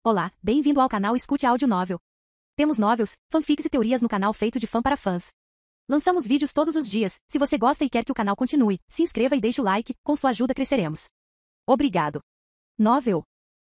Olá, bem-vindo ao canal Escute Áudio Novel. Temos novels, fanfics e teorias no canal feito de fã para fãs. Lançamos vídeos todos os dias. Se você gosta e quer que o canal continue, se inscreva e deixe o like, com sua ajuda cresceremos. Obrigado. Novel.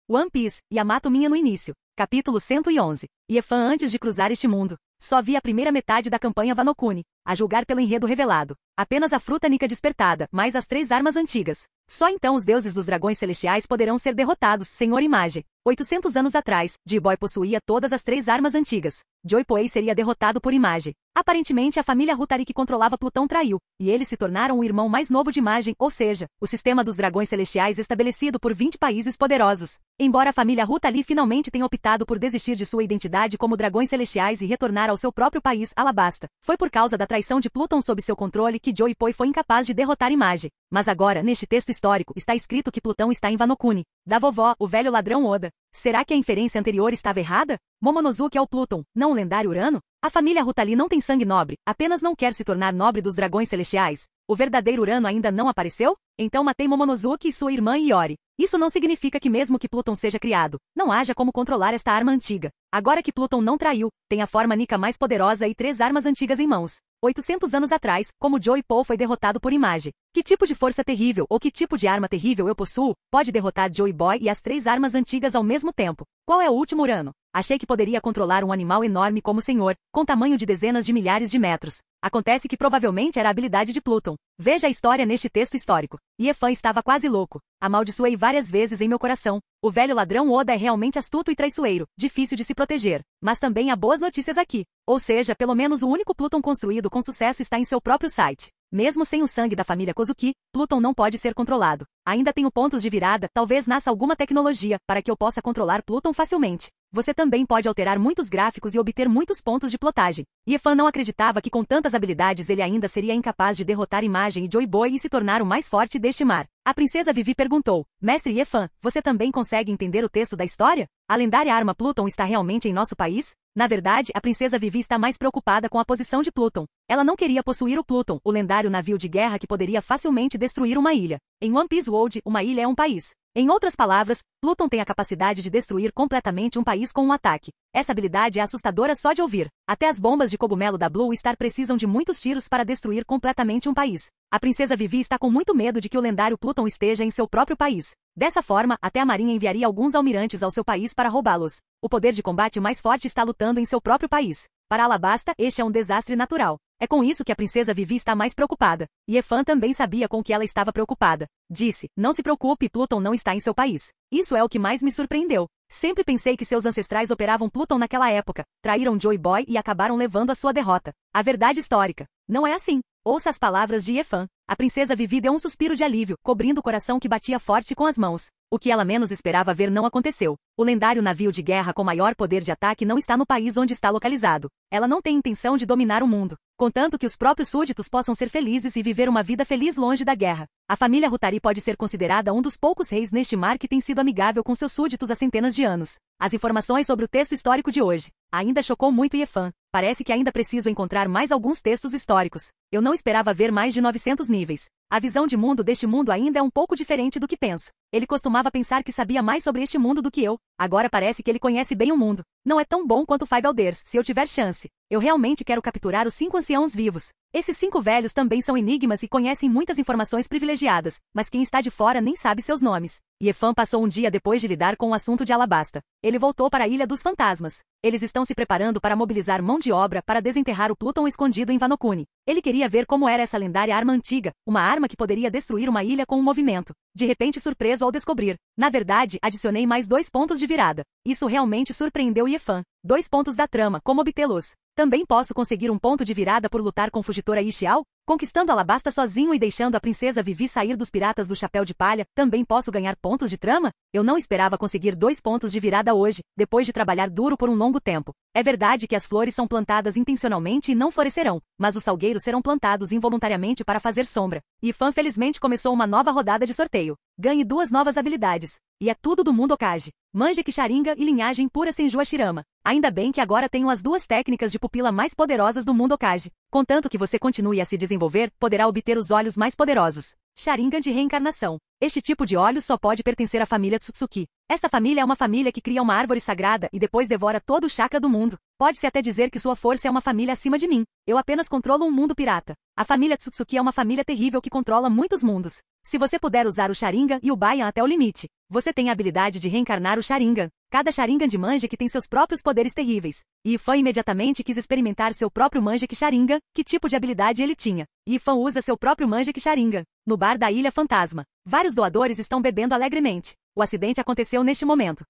One Piece, Yamato minha no início. Capítulo 111. Iefan antes de cruzar este mundo. Só vi a primeira metade da campanha Wano Kuni, a julgar pelo enredo revelado. Apenas a fruta Nika despertada, mais as 3 armas antigas. Só então os deuses dos dragões celestiais poderão ser derrotados, Senhor Image. 800 anos atrás, J-Boy possuía todas as 3 armas antigas. Joy-Boy seria derrotado por Image. Aparentemente a família Rutari que controlava Plutão traiu, e eles se tornaram o irmão mais novo de Image, ou seja, o sistema dos dragões celestiais estabelecido por 20 países poderosos. Embora a família Rutari finalmente tenha optado por desistir de sua identidade como dragões celestiais e retornar ao seu próprio país, Alabasta, foi por causa da traição de Plutão sob seu controle que Joy-Boy foi incapaz de derrotar Image. Mas agora, neste texto histórico, está escrito que Plutão está em Wano Kuni. Da vovó, o velho ladrão Oda. Será que a inferência anterior estava errada? Momonosuke é o Plutão, não o lendário Urano? A família Rutari não tem sangue nobre, apenas não quer se tornar nobre dos dragões celestiais. O verdadeiro Urano ainda não apareceu? Então matei Momonosuke e sua irmã Iori. Isso não significa que mesmo que Plutão seja criado, não haja como controlar esta arma antiga. Agora que Plutão não traiu, tem a forma Nika mais poderosa e 3 armas antigas em mãos. 800 anos atrás, como Joy-Boy foi derrotado por Image. Que tipo de força terrível ou que tipo de arma terrível eu possuo, pode derrotar Joy-Boy e as 3 armas antigas ao mesmo tempo? Qual é o último Urano? Achei que poderia controlar um animal enorme como o Senhor, com tamanho de dezenas de milhares de metros. Acontece que provavelmente era a habilidade de Plutão. Veja a história neste texto histórico. Iefan estava quase louco. Amaldiçoei várias vezes em meu coração. O velho ladrão Oda é realmente astuto e traiçoeiro, difícil de se proteger. Mas também há boas notícias aqui. Ou seja, pelo menos o único Plutão construído com sucesso está em seu próprio site. Mesmo sem o sangue da família Kozuki, Plutão não pode ser controlado. Ainda tenho pontos de virada, talvez nasça alguma tecnologia, para que eu possa controlar Plutão facilmente. Você também pode alterar muitos gráficos e obter muitos pontos de plotagem. Iefan não acreditava que com tantas habilidades ele ainda seria incapaz de derrotar Image e Joy-Boy e se tornar o mais forte deste mar. A princesa Vivi perguntou, Mestre Iefan, você também consegue entender o texto da história? A lendária arma Plutão está realmente em nosso país? Na verdade, a princesa Vivi está mais preocupada com a posição de Plutão. Ela não queria possuir o Plutão, o lendário navio de guerra que poderia facilmente destruir uma ilha. Em One Piece World, uma ilha é um país. Em outras palavras, Plutão tem a capacidade de destruir completamente um país com um ataque. Essa habilidade é assustadora só de ouvir. Até as bombas de cogumelo da Blue Star precisam de muitos tiros para destruir completamente um país. A princesa Vivi está com muito medo de que o lendário Plutão esteja em seu próprio país. Dessa forma, até a marinha enviaria alguns almirantes ao seu país para roubá-los. O poder de combate mais forte está lutando em seu próprio país. Para Alabasta, este é um desastre natural. É com isso que a princesa Vivi está mais preocupada. Iefan também sabia com que ela estava preocupada. Disse, não se preocupe, Plutão não está em seu país. Isso é o que mais me surpreendeu. Sempre pensei que seus ancestrais operavam Plutão naquela época, traíram Joy-Boy e acabaram levando a sua derrota. A verdade histórica. Não é assim. Ouça as palavras de Iefan. A princesa Vivi deu um suspiro de alívio, cobrindo o coração que batia forte com as mãos. O que ela menos esperava ver não aconteceu. O lendário navio de guerra com maior poder de ataque não está no país onde está localizado. Ela não tem intenção de dominar o mundo, contanto que os próprios súditos possam ser felizes e viver uma vida feliz longe da guerra. A família Rutari pode ser considerada um dos poucos reis neste mar que tem sido amigável com seus súditos há centenas de anos. As informações sobre o texto histórico de hoje ainda chocou muito Iefan. Parece que ainda preciso encontrar mais alguns textos históricos. Eu não esperava ver mais de 900 níveis. A visão de mundo deste mundo ainda é um pouco diferente do que penso. Ele costumava pensar que sabia mais sobre este mundo do que eu. Agora parece que ele conhece bem o mundo. Não é tão bom quanto Five Elders, se eu tiver chance. Eu realmente quero capturar os 5 anciãos vivos. Esses 5 velhos também são enigmas e conhecem muitas informações privilegiadas, mas quem está de fora nem sabe seus nomes. Iefan passou um dia depois de lidar com o assunto de Alabasta. Ele voltou para a Ilha dos Fantasmas. Eles estão se preparando para mobilizar mão de obra para desenterrar o Plutão escondido em Wano Kuni. Ele queria ver como era essa lendária arma antiga, uma arma que poderia destruir uma ilha com um movimento. De repente surpreso ao descobrir. Na verdade, adicionei mais 2 pontos de virada. Isso realmente surpreendeu Iefan. 2 pontos da trama, como obtê-los? Também posso conseguir um ponto de virada por lutar com Fugitora Ishiao? Conquistando Alabasta sozinho e deixando a princesa Vivi sair dos piratas do chapéu de palha, também posso ganhar pontos de trama? Eu não esperava conseguir 2 pontos de virada hoje, depois de trabalhar duro por um longo tempo. É verdade que as flores são plantadas intencionalmente e não florescerão, mas os salgueiros serão plantados involuntariamente para fazer sombra. Iefan felizmente começou uma nova rodada de sorteio. Ganhe 2 novas habilidades. E é tudo do mundo Okage. Manjeki Sharingan e linhagem pura Senju Hashirama. Ainda bem que agora tenho as 2 técnicas de pupila mais poderosas do mundo Okage. Contanto que você continue a se desenvolver, poderá obter os olhos mais poderosos. Sharingan de reencarnação. Este tipo de olhos só pode pertencer à família Tsutsuki. Esta família é uma família que cria uma árvore sagrada e depois devora todo o chakra do mundo. Pode-se até dizer que sua força é uma família acima de mim. Eu apenas controlo um mundo pirata. A família Tsutsuki é uma família terrível que controla muitos mundos. Se você puder usar o Sharingan e o Baian até o limite, você tem a habilidade de reencarnar o Sharingan. Cada Sharingan de Manjek tem seus próprios poderes terríveis. Ifan imediatamente quis experimentar seu próprio Manjek Sharingan, que tipo de habilidade ele tinha. Ifan usa seu próprio Manjek Sharingan. No bar da Ilha Fantasma. Vários doadores estão bebendo alegremente. O acidente aconteceu neste momento.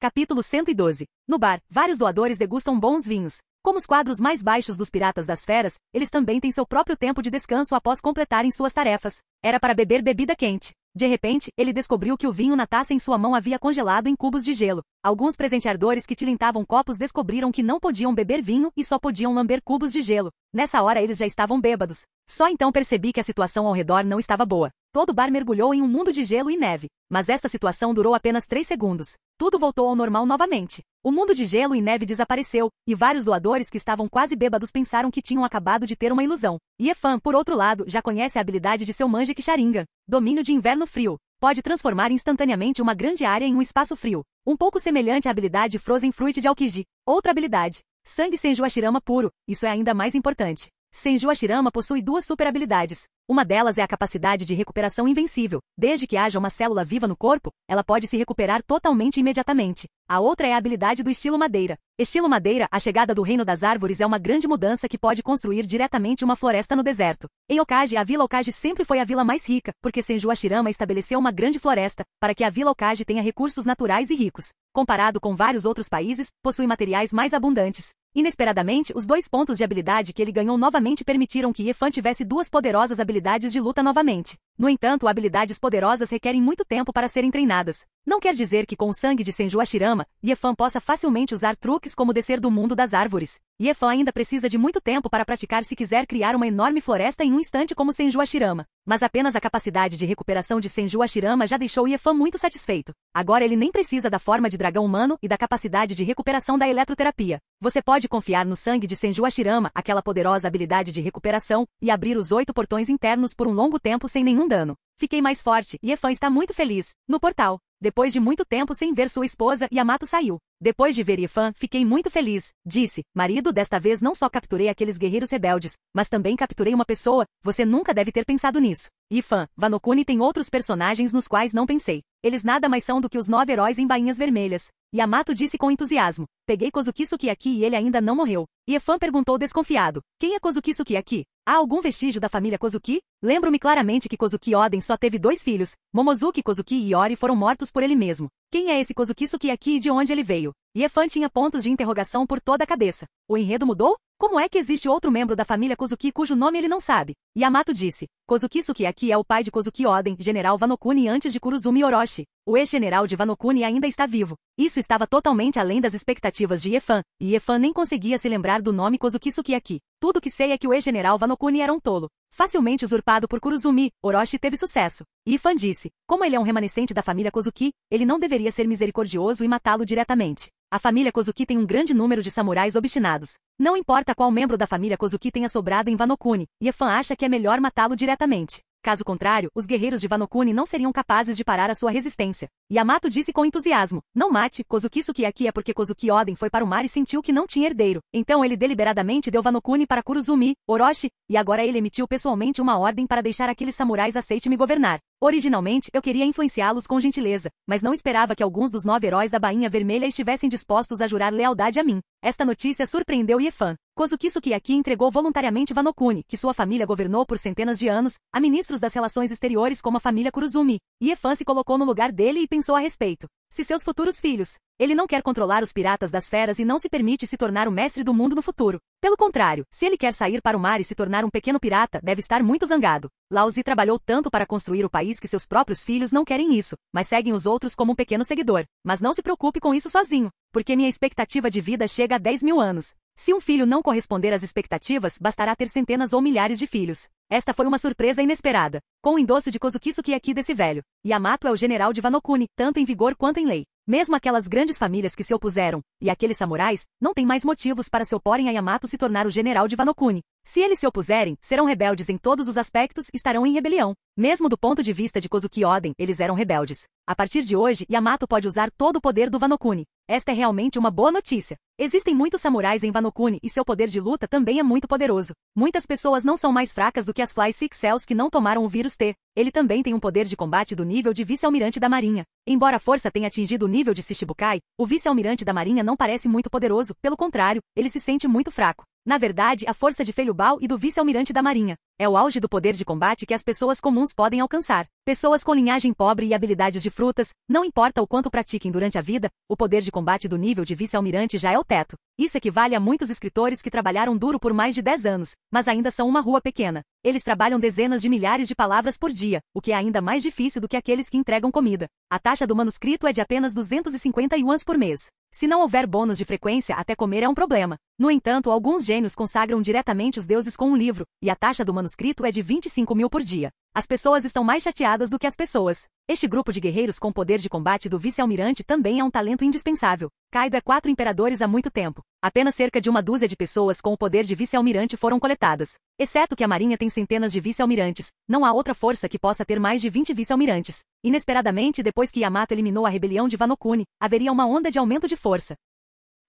Capítulo 112. No bar, vários doadores degustam bons vinhos. Como os quadros mais baixos dos Piratas das Feras, eles também têm seu próprio tempo de descanso após completarem suas tarefas. Era para beber bebida quente. De repente, ele descobriu que o vinho na taça em sua mão havia congelado em cubos de gelo. Alguns presenteadores que tilintavam copos descobriram que não podiam beber vinho e só podiam lamber cubos de gelo. Nessa hora eles já estavam bêbados. Só então percebi que a situação ao redor não estava boa. Todo o bar mergulhou em um mundo de gelo e neve. Mas esta situação durou apenas 3 segundos. Tudo voltou ao normal novamente. O mundo de gelo e neve desapareceu, e vários doadores que estavam quase bêbados pensaram que tinham acabado de ter uma ilusão. Yefan, por outro lado, já conhece a habilidade de seu Manjek Sharingan. Domínio de inverno frio. Pode transformar instantaneamente uma grande área em um espaço frio. Um pouco semelhante à habilidade Frozen Fruit de Aokiji. Outra habilidade. Sangue Senju Hashirama puro. Isso é ainda mais importante. Senju Hashirama possui 2 super habilidades. Uma delas é a capacidade de recuperação invencível. Desde que haja uma célula viva no corpo, ela pode se recuperar totalmente imediatamente. A outra é a habilidade do estilo madeira. Estilo madeira, a chegada do reino das árvores é uma grande mudança que pode construir diretamente uma floresta no deserto. Em Okage, a Vila Okage sempre foi a vila mais rica, porque Senju Hashirama estabeleceu uma grande floresta, para que a Vila Okage tenha recursos naturais e ricos. Comparado com vários outros países, possui materiais mais abundantes. Inesperadamente, os 2 pontos de habilidade que ele ganhou novamente permitiram que Yefan tivesse 2 poderosas habilidades de luta novamente. No entanto, habilidades poderosas requerem muito tempo para serem treinadas. Não quer dizer que com o sangue de Senju Hashirama, Yefan possa facilmente usar truques como descer do mundo das árvores. Yefan ainda precisa de muito tempo para praticar se quiser criar uma enorme floresta em um instante como Senju Hashirama. Mas apenas a capacidade de recuperação de Senju Hashirama já deixou Yefan muito satisfeito. Agora ele nem precisa da forma de dragão humano e da capacidade de recuperação da eletroterapia. Você pode confiar no sangue de Senju Hashirama, aquela poderosa habilidade de recuperação, e abrir os 8 portões internos por um longo tempo sem nenhum dano. Fiquei mais forte, e Yefan está muito feliz. No portal. Depois de muito tempo sem ver sua esposa, Yamato saiu. Depois de ver Yefan, fiquei muito feliz. Disse, marido, desta vez não só capturei aqueles guerreiros rebeldes, mas também capturei uma pessoa. Você nunca deve ter pensado nisso. Yefan, Wano Kuni tem outros personagens nos quais não pensei. Eles nada mais são do que os 9 heróis em bainhas vermelhas. Yamato disse com entusiasmo. Peguei Kozuki Sukiyaki e ele ainda não morreu. Yefan perguntou desconfiado. Quem é Kozuki Sukiyaki? Há algum vestígio da família Kozuki? Lembro-me claramente que Kozuki Oden só teve 2 filhos. Momozuki Kozuki e Iori foram mortos por ele mesmo. Quem é esse Kozuki Sukiyaki e de onde ele veio? Yefan tinha pontos de interrogação por toda a cabeça. O enredo mudou? Como é que existe outro membro da família Kozuki cujo nome ele não sabe? Yamato disse. Kozuki Sukiyaki é o pai de Kozuki Oden, general Wano Kuni antes de Kurozumi Orochi. O ex-general de Wano Kuni ainda está vivo. Isso estava totalmente além das expectativas de Yefan, e Yefan nem conseguia se lembrar do nome Kozuki Sukiyaki. Tudo que sei é que o ex-general Wano Kuni era um tolo. Facilmente usurpado por Kurozumi, Orochi teve sucesso. Yefan disse, como ele é um remanescente da família Kozuki, ele não deveria ser misericordioso e matá-lo diretamente. A família Kozuki tem um grande número de samurais obstinados. Não importa qual membro da família Kozuki tenha sobrado em Wano Kuni, Yefan acha que é melhor matá-lo diretamente. Caso contrário, os guerreiros de Wano Kuni não seriam capazes de parar a sua resistência. Yamato disse com entusiasmo, não mate, Kozuki Sukiyaki é porque Kozuki Oden foi para o mar e sentiu que não tinha herdeiro. Então ele deliberadamente deu Wano Kuni para Kurozumi, Orochi, e agora ele emitiu pessoalmente uma ordem para deixar aqueles samurais aceitem me governar. Originalmente, eu queria influenciá-los com gentileza, mas não esperava que alguns dos 9 heróis da Bainha Vermelha estivessem dispostos a jurar lealdade a mim. Esta notícia surpreendeu Yefan. Kozuki Sukiyaki entregou voluntariamente Wano Kuni, que sua família governou por centenas de anos, a ministros das relações exteriores como a família Kurozumi. Yefan se colocou no lugar dele e pensou a respeito. Se seus futuros filhos. Ele não quer controlar os piratas das feras e não se permite se tornar o mestre do mundo no futuro. Pelo contrário, se ele quer sair para o mar e se tornar um pequeno pirata, deve estar muito zangado. Lao Zi trabalhou tanto para construir o país que seus próprios filhos não querem isso, mas seguem os outros como um pequeno seguidor. Mas não se preocupe com isso sozinho, porque minha expectativa de vida chega a 10.000 anos. Se um filho não corresponder às expectativas, bastará ter centenas ou milhares de filhos. Esta foi uma surpresa inesperada. Com o endosso de Kozuki Sukiyaki desse velho. Yamato é o general de Wano Kuni, tanto em vigor quanto em lei. Mesmo aquelas grandes famílias que se opuseram, e aqueles samurais, não têm mais motivos para se oporem a Yamato se tornar o general de Wano Kuni. Se eles se opuserem, serão rebeldes em todos os aspectos e estarão em rebelião. Mesmo do ponto de vista de Kozuki Oden, eles eram rebeldes. A partir de hoje, Yamato pode usar todo o poder do Wano Kuni. Esta é realmente uma boa notícia. Existem muitos samurais em Wano Kuni e seu poder de luta também é muito poderoso. Muitas pessoas não são mais fracas do que as Fly Six Cells que não tomaram o vírus T. Ele também tem um poder de combate do nível de vice-almirante da Marinha. Embora a força tenha atingido o nível de Shichibukai, o vice-almirante da Marinha não parece muito poderoso, pelo contrário, ele se sente muito fraco. Na verdade, a força de Feilubal e do vice-almirante da Marinha é o auge do poder de combate que as pessoas comuns podem alcançar. Pessoas com linhagem pobre e habilidades de frutas, não importa o quanto pratiquem durante a vida, o poder de combate do nível de vice-almirante já é o teto. Isso equivale a muitos escritores que trabalharam duro por mais de 10 anos, mas ainda são uma rua pequena. Eles trabalham dezenas de milhares de palavras por dia, o que é ainda mais difícil do que aqueles que entregam comida. A taxa do manuscrito é de apenas 250 yuans por mês. Se não houver bônus de frequência, até comer é um problema. No entanto, alguns gênios consagram diretamente os deuses com um livro, e a taxa do manuscrito é de 25 mil por dia. As pessoas estão mais chateadas do que as pessoas. Este grupo de guerreiros com poder de combate do vice-almirante também é um talento indispensável. Kaido é 4 imperadores há muito tempo. Apenas cerca de uma dúzia de pessoas com o poder de vice-almirante foram coletadas. Exceto que a Marinha tem centenas de vice-almirantes, não há outra força que possa ter mais de 20 vice-almirantes. Inesperadamente, depois que Yamato eliminou a rebelião de Wano Kuni, haveria uma onda de aumento de força.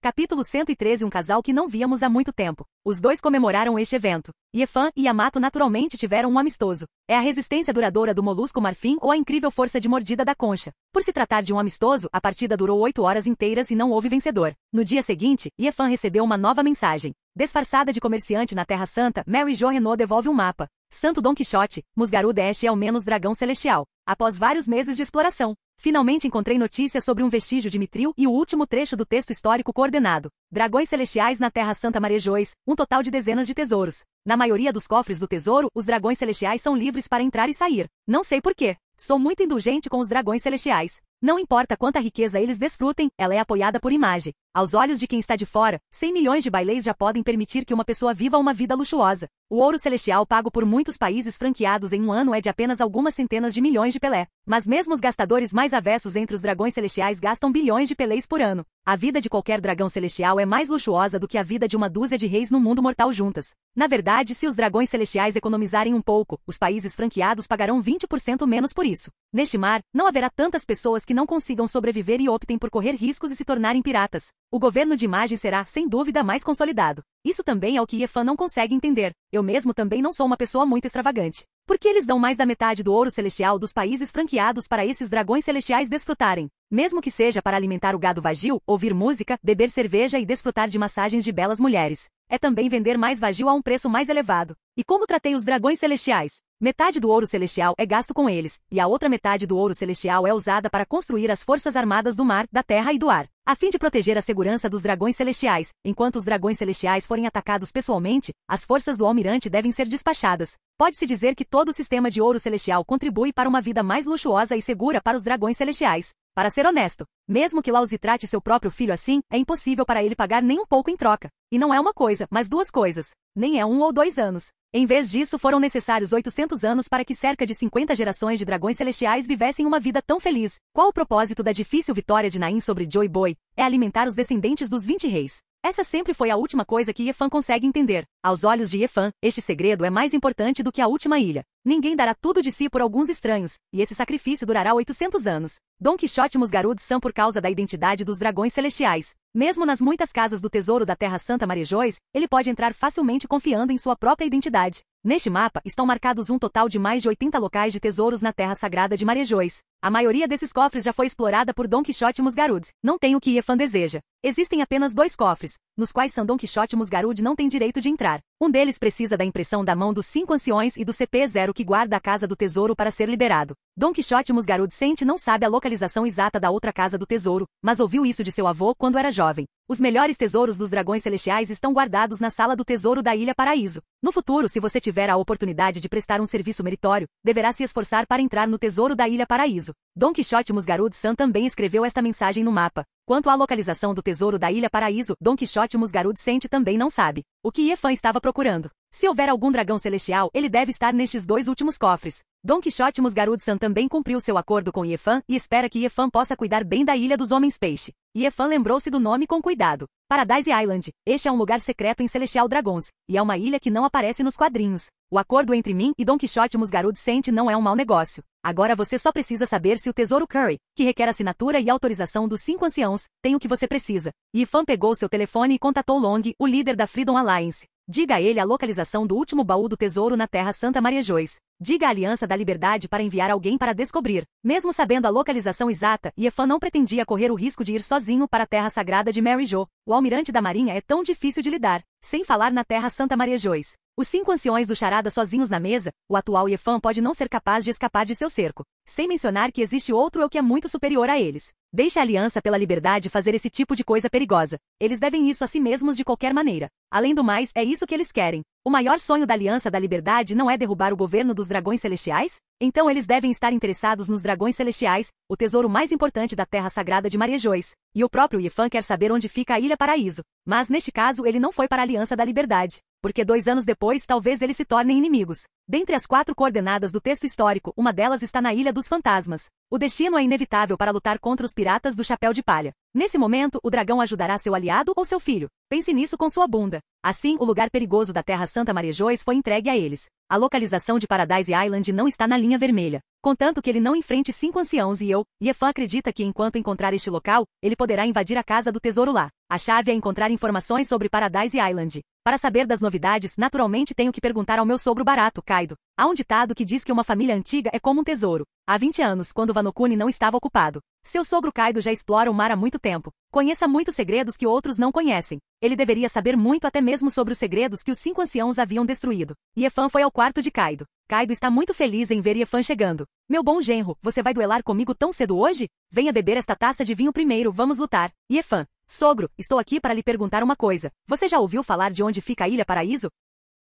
Capítulo 113. Um casal que não víamos há muito tempo. Os dois comemoraram este evento. Iefan e Yamato naturalmente tiveram um amistoso. É a resistência duradoura do molusco marfim ou a incrível força de mordida da concha. Por se tratar de um amistoso, a partida durou 8 horas inteiras e não houve vencedor. No dia seguinte, Iefan recebeu uma nova mensagem. Disfarçada de comerciante na Terra Santa, Mary Jo Renault devolve um mapa. Santo Don Quixote, Musgaru Dash é ao menos dragão celestial. Após vários meses de exploração, finalmente encontrei notícias sobre um vestígio de Mithril e o último trecho do texto histórico coordenado. Dragões celestiais na Terra Santa Marejois, um total de dezenas de tesouros. Na maioria dos cofres do tesouro, os dragões celestiais são livres para entrar e sair. Não sei porquê. Sou muito indulgente com os dragões celestiais. Não importa quanta riqueza eles desfrutem, ela é apoiada por imagem. Aos olhos de quem está de fora, 100 milhões de baileis já podem permitir que uma pessoa viva uma vida luxuosa. O ouro celestial pago por muitos países franqueados em um ano é de apenas algumas centenas de milhões de pelé. Mas mesmo os gastadores mais avessos entre os dragões celestiais gastam bilhões de peléis por ano. A vida de qualquer dragão celestial é mais luxuosa do que a vida de uma dúzia de reis no mundo mortal juntas. Na verdade, se os dragões celestiais economizarem um pouco, os países franqueados pagarão 20% menos por isso. Neste mar, não haverá tantas pessoas que não consigam sobreviver e optem por correr riscos e se tornarem piratas. O governo de imagem será, sem dúvida, mais consolidado. Isso também é o que Iefan não consegue entender. Eu mesmo também não sou uma pessoa muito extravagante. Por que eles dão mais da metade do ouro celestial dos países franqueados para esses dragões celestiais desfrutarem? Mesmo que seja para alimentar o gado vagil, ouvir música, beber cerveja e desfrutar de massagens de belas mulheres. É também vender mais vagil a um preço mais elevado. E como tratei os dragões celestiais? Metade do ouro celestial é gasto com eles, e a outra metade do ouro celestial é usada para construir as forças armadas do mar, da terra e do ar, a fim de proteger a segurança dos dragões celestiais. Enquanto os dragões celestiais forem atacados pessoalmente, as forças do almirante devem ser despachadas. Pode-se dizer que todo o sistema de ouro celestial contribui para uma vida mais luxuosa e segura para os dragões celestiais. Para ser honesto, mesmo que Laozi trate seu próprio filho assim, é impossível para ele pagar nem um pouco em troca. E não é uma coisa, mas duas coisas. Nem é 1 ou 2 anos. Em vez disso, foram necessários 800 anos para que cerca de 50 gerações de dragões celestiais vivessem uma vida tão feliz. Qual o propósito da difícil vitória de Nain sobre Joy Boy? É alimentar os descendentes dos 20 reis. Essa sempre foi a última coisa que Iefan consegue entender. Aos olhos de Iefan, este segredo é mais importante do que a última ilha. Ninguém dará tudo de si por alguns estranhos, e esse sacrifício durará 800 anos. Don Quixote e Musgarud são por causa da identidade dos dragões celestiais. Mesmo nas muitas casas do tesouro da Terra Santa Marejois, ele pode entrar facilmente confiando em sua própria identidade. Neste mapa, estão marcados um total de mais de 80 locais de tesouros na Terra Sagrada de Marejois. A maioria desses cofres já foi explorada por Don Quixote e Musgarud. Não tem o que Iefan deseja. Existem apenas 2 cofres, nos quais Don Quixote e Musgarud não têm direito de entrar. Um deles precisa da impressão da mão dos 5 anciões e do CP0 que guarda a Casa do Tesouro para ser liberado. Don Quixote e Musgarud sente não sabe a localização exata da outra Casa do Tesouro, mas ouviu isso de seu avô quando era jovem. Os melhores tesouros dos dragões celestiais estão guardados na Sala do Tesouro da Ilha Paraíso. No futuro, se você tiver a oportunidade de prestar um serviço meritório, deverá se esforçar para entrar no Tesouro da Ilha Paraíso. Don Quixote e Musgarud-san também escreveu esta mensagem no mapa. Quanto à localização do tesouro da Ilha Paraíso, Don Quixote Musgarud-Sente também não sabe o que Iefan estava procurando. Se houver algum dragão celestial, ele deve estar nestes 2 últimos cofres. Don Quixote Musgarud-san também cumpriu seu acordo com Iefan e espera que Iefan possa cuidar bem da Ilha dos Homens-Peixe. Iefan lembrou-se do nome com cuidado. Paradise Island. Este é um lugar secreto em Celestial Dragons, e é uma ilha que não aparece nos quadrinhos. O acordo entre mim e Don Quixote Musgarud-Sente não é um mau negócio. Agora você só precisa saber se o tesouro Curry, que requer assinatura e autorização dos 5 anciãos, tem o que você precisa. Iefan pegou seu telefone e contatou Long, o líder da Freedom Alliance. Diga a ele a localização do último baú do tesouro na Terra Santa Maria Joyce. Diga à Aliança da Liberdade para enviar alguém para descobrir. Mesmo sabendo a localização exata, Iefan não pretendia correr o risco de ir sozinho para a Terra Sagrada de Mary Jo. O almirante da Marinha é tão difícil de lidar, sem falar na Terra Santa Maria Joyce. Os 5 anciões do Charada sozinhos na mesa, o atual Iefan pode não ser capaz de escapar de seu cerco. Sem mencionar que existe outro eu que é muito superior a eles. Deixe a Aliança pela Liberdade fazer esse tipo de coisa perigosa. Eles devem isso a si mesmos de qualquer maneira. Além do mais, é isso que eles querem. O maior sonho da Aliança da Liberdade não é derrubar o governo dos dragões celestiais? Então eles devem estar interessados nos dragões celestiais, o tesouro mais importante da Terra Sagrada de Maria Joyce. E o próprio Iefan quer saber onde fica a Ilha Paraíso. Mas neste caso ele não foi para a Aliança da Liberdade. Porque 2 anos depois talvez eles se tornem inimigos. Dentre as 4 coordenadas do texto histórico, uma delas está na Ilha dos Fantasmas. O destino é inevitável para lutar contra os piratas do Chapéu de Palha. Nesse momento, o dragão ajudará seu aliado ou seu filho. Pense nisso com sua bunda. Assim, o lugar perigoso da Terra Santa Maria Joyce foi entregue a eles. A localização de Paradise Island não está na linha vermelha. Contanto que ele não enfrente 5 anciãos e Iefan acredita que enquanto encontrar este local, ele poderá invadir a casa do tesouro lá. A chave é encontrar informações sobre Paradise Island. Para saber das novidades, naturalmente tenho que perguntar ao meu sogro barato, Kaido. Há um ditado que diz que uma família antiga é como um tesouro. Há 20 anos, quando Wano Kuni não estava ocupado. Seu sogro Kaido já explora o mar há muito tempo. Conheça muitos segredos que outros não conhecem. Ele deveria saber muito até mesmo sobre os segredos que os 5 anciãos haviam destruído. Iefan foi ao quarto de Kaido. Kaido está muito feliz em ver Iefan chegando. Meu bom genro, você vai duelar comigo tão cedo hoje? Venha beber esta taça de vinho primeiro, vamos lutar. Iefan, sogro, estou aqui para lhe perguntar uma coisa. Você já ouviu falar de onde fica a Ilha Paraíso?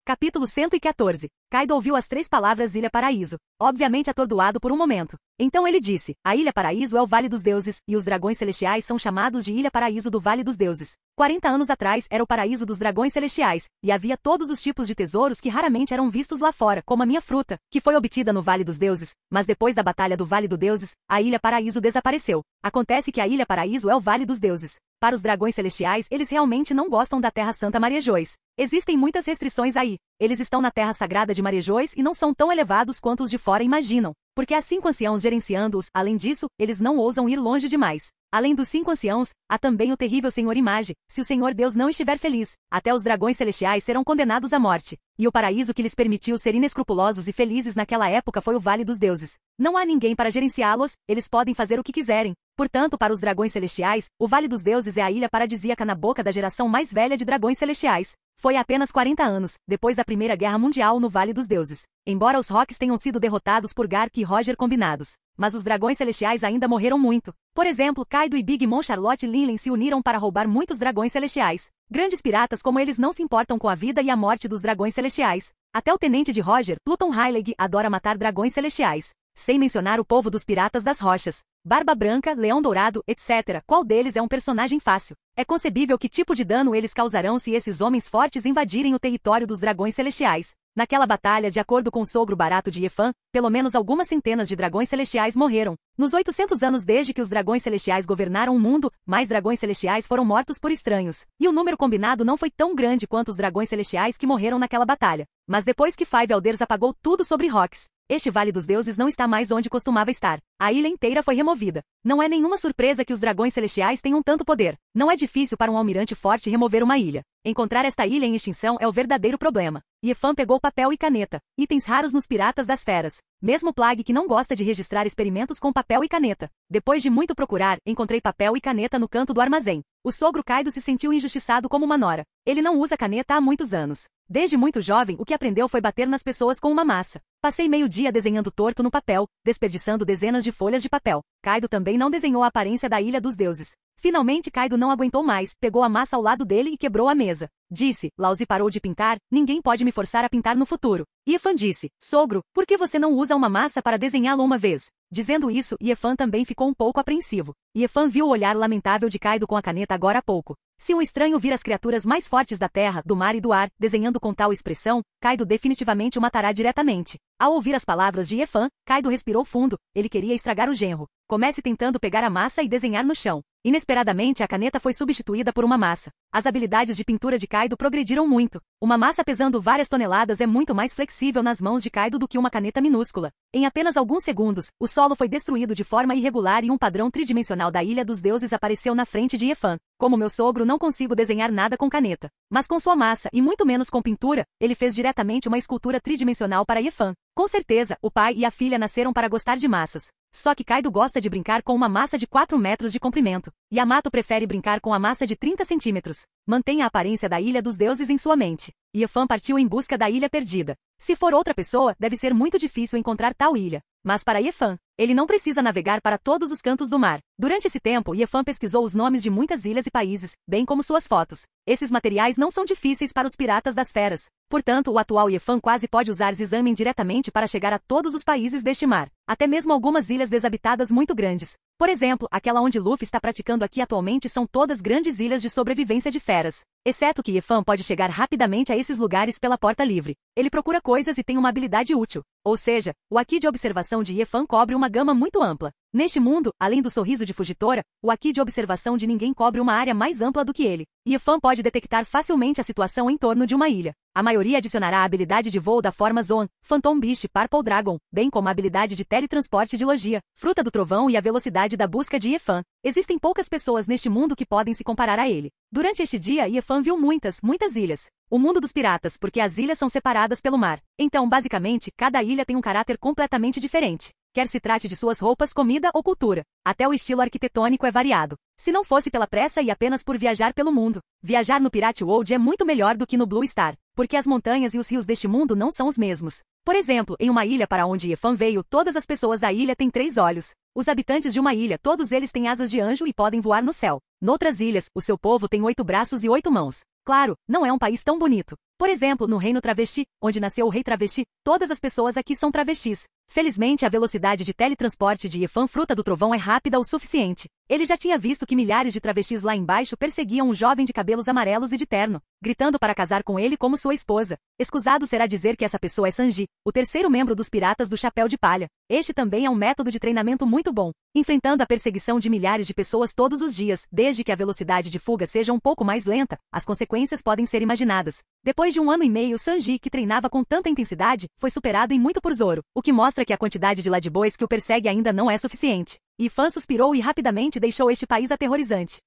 Capítulo 114. Kaido ouviu as 3 palavras Ilha Paraíso, obviamente atordoado por um momento. Então ele disse, a Ilha Paraíso é o Vale dos Deuses, e os dragões celestiais são chamados de Ilha Paraíso do Vale dos Deuses. 40 anos atrás era o paraíso dos dragões celestiais, e havia todos os tipos de tesouros que raramente eram vistos lá fora, como a minha fruta, que foi obtida no Vale dos Deuses, mas depois da Batalha do Vale dos Deuses, a Ilha Paraíso desapareceu. Acontece que a Ilha Paraíso é o Vale dos Deuses. Para os dragões celestiais, eles realmente não gostam da Terra Santa Maria Joyce. Existem muitas restrições aí. Eles estão na Terra Sagrada de Maria Joyce e não são tão elevados quanto os de fora imaginam. Porque há 5 anciãos gerenciando-os, além disso, eles não ousam ir longe demais. Além dos 5 anciãos, há também o terrível Senhor Image. Se o Senhor Deus não estiver feliz, até os dragões celestiais serão condenados à morte. E o paraíso que lhes permitiu ser inescrupulosos e felizes naquela época foi o Vale dos Deuses. Não há ninguém para gerenciá-los, eles podem fazer o que quiserem. Portanto, para os dragões celestiais, o Vale dos Deuses é a ilha paradisíaca na boca da geração mais velha de dragões celestiais. Foi há apenas 40 anos, depois da Primeira Guerra Mundial no Vale dos Deuses. Embora os Rocks tenham sido derrotados por Garp e Roger combinados. Mas os dragões celestiais ainda morreram muito. Por exemplo, Kaido e Big Mom Charlotte Linley se uniram para roubar muitos dragões celestiais. Grandes piratas como eles não se importam com a vida e a morte dos dragões celestiais. Até o tenente de Roger, Pluton Hyleg, adora matar dragões celestiais. Sem mencionar o povo dos piratas das rochas. Barba Branca, Leão Dourado, etc. Qual deles é um personagem fácil? É concebível que tipo de dano eles causarão se esses homens fortes invadirem o território dos dragões celestiais. Naquela batalha, de acordo com o sogro barato de Iefan, pelo menos algumas centenas de dragões celestiais morreram. Nos 800 anos desde que os dragões celestiais governaram o mundo, mais dragões celestiais foram mortos por estranhos. E o número combinado não foi tão grande quanto os dragões celestiais que morreram naquela batalha. Mas depois que Five Elders apagou tudo sobre Rocks, este Vale dos Deuses não está mais onde costumava estar. A ilha inteira foi removida. Não é nenhuma surpresa que os dragões celestiais tenham tanto poder. Não é difícil para um almirante forte remover uma ilha. Encontrar esta ilha em extinção é o verdadeiro problema. Iefan pegou papel e caneta, itens raros nos piratas das feras. Mesmo Plague que não gosta de registrar experimentos com papel e caneta. Depois de muito procurar, encontrei papel e caneta no canto do armazém. O sogro Kaido se sentiu injustiçado como uma nora. Ele não usa caneta há muitos anos. Desde muito jovem, o que aprendeu foi bater nas pessoas com uma massa. Passei meio dia desenhando torto no papel, desperdiçando dezenas de folhas de papel. Kaido também não desenhou a aparência da Ilha dos Deuses. Finalmente Kaido não aguentou mais, pegou a massa ao lado dele e quebrou a mesa. Disse, Lauzi parou de pintar, ninguém pode me forçar a pintar no futuro. Yefan disse, sogro, por que você não usa uma massa para desenhá-lo uma vez? Dizendo isso, Yefan também ficou um pouco apreensivo. Yefan viu o olhar lamentável de Kaido com a caneta agora há pouco. Se um estranho vir as criaturas mais fortes da terra, do mar e do ar, desenhando com tal expressão, Kaido definitivamente o matará diretamente. Ao ouvir as palavras de Yefan, Kaido respirou fundo, ele queria estragar o genro. Comece tentando pegar a massa e desenhar no chão. Inesperadamente a caneta foi substituída por uma massa. As habilidades de pintura de Kaido progrediram muito. Uma massa pesando várias toneladas é muito mais flexível nas mãos de Kaido do que uma caneta minúscula. Em apenas alguns segundos, o solo foi destruído de forma irregular e um padrão tridimensional da Ilha dos Deuses apareceu na frente de Yefan. Como meu sogro, não consigo desenhar nada com caneta. Mas com sua massa, e muito menos com pintura, ele fez diretamente uma escultura tridimensional para Yefan. Com certeza, o pai e a filha nasceram para gostar de massas. Só que Kaido gosta de brincar com uma massa de 4 metros de comprimento. Yamato prefere brincar com a massa de 30 centímetros. Mantenha a aparência da Ilha dos Deuses em sua mente. Yefan partiu em busca da ilha perdida. Se for outra pessoa, deve ser muito difícil encontrar tal ilha. Mas para Yefan, ele não precisa navegar para todos os cantos do mar. Durante esse tempo, Yefan pesquisou os nomes de muitas ilhas e países, bem como suas fotos. Esses materiais não são difíceis para os piratas das feras. Portanto, o atual Yefan quase pode usar Zizamen diretamente para chegar a todos os países deste mar. Até mesmo algumas ilhas desabitadas muito grandes. Por exemplo, aquela onde Luffy está praticando aqui atualmente são todas grandes ilhas de sobrevivência de feras. Exceto que Yefan pode chegar rapidamente a esses lugares pela porta livre. Ele procura coisas e tem uma habilidade útil. Ou seja, o Haki de observação de Yefan cobre uma gama muito ampla. Neste mundo, além do sorriso de Fujitora, o Haki de observação de ninguém cobre uma área mais ampla do que ele. Yefan pode detectar facilmente a situação em torno de uma ilha. A maioria adicionará a habilidade de voo da forma Zoan, Phantom Beast, Purple Dragon, bem como a habilidade de teletransporte de Logia, Fruta do Trovão e a velocidade da busca de Yefan. Existem poucas pessoas neste mundo que podem se comparar a ele. Durante este dia, Yefan viu muitas ilhas. O mundo dos piratas, porque as ilhas são separadas pelo mar. Então, basicamente, cada ilha tem um caráter completamente diferente. Quer se trate de suas roupas, comida ou cultura. Até o estilo arquitetônico é variado. Se não fosse pela pressa e apenas por viajar pelo mundo, viajar no Pirate World é muito melhor do que no Blue Star, porque as montanhas e os rios deste mundo não são os mesmos. Por exemplo, em uma ilha para onde Yefan veio, todas as pessoas da ilha têm 3 olhos. Os habitantes de uma ilha, todos eles têm asas de anjo e podem voar no céu. Noutras ilhas, o seu povo tem 8 braços e 8 mãos. Claro, não é um país tão bonito. Por exemplo, no Reino Travesti, onde nasceu o Rei Travesti, todas as pessoas aqui são travestis. Felizmente, a velocidade de teletransporte de Yefan Fruta do Trovão é rápida o suficiente. Ele já tinha visto que milhares de travestis lá embaixo perseguiam um jovem de cabelos amarelos e de terno, gritando para casar com ele como sua esposa. Escusado será dizer que essa pessoa é Sanji, o terceiro membro dos Piratas do Chapéu de Palha. Este também é um método de treinamento muito bom, enfrentando a perseguição de milhares de pessoas todos os dias, desde que a velocidade de fuga seja um pouco mais lenta, as consequências podem ser imaginadas. Depois de 1 ano e meio, Sanji, que treinava com tanta intensidade, foi superado em muito por Zoro, o que mostra que a quantidade de ladboys que o persegue ainda não é suficiente. Yefan suspirou e rapidamente deixou este país aterrorizante.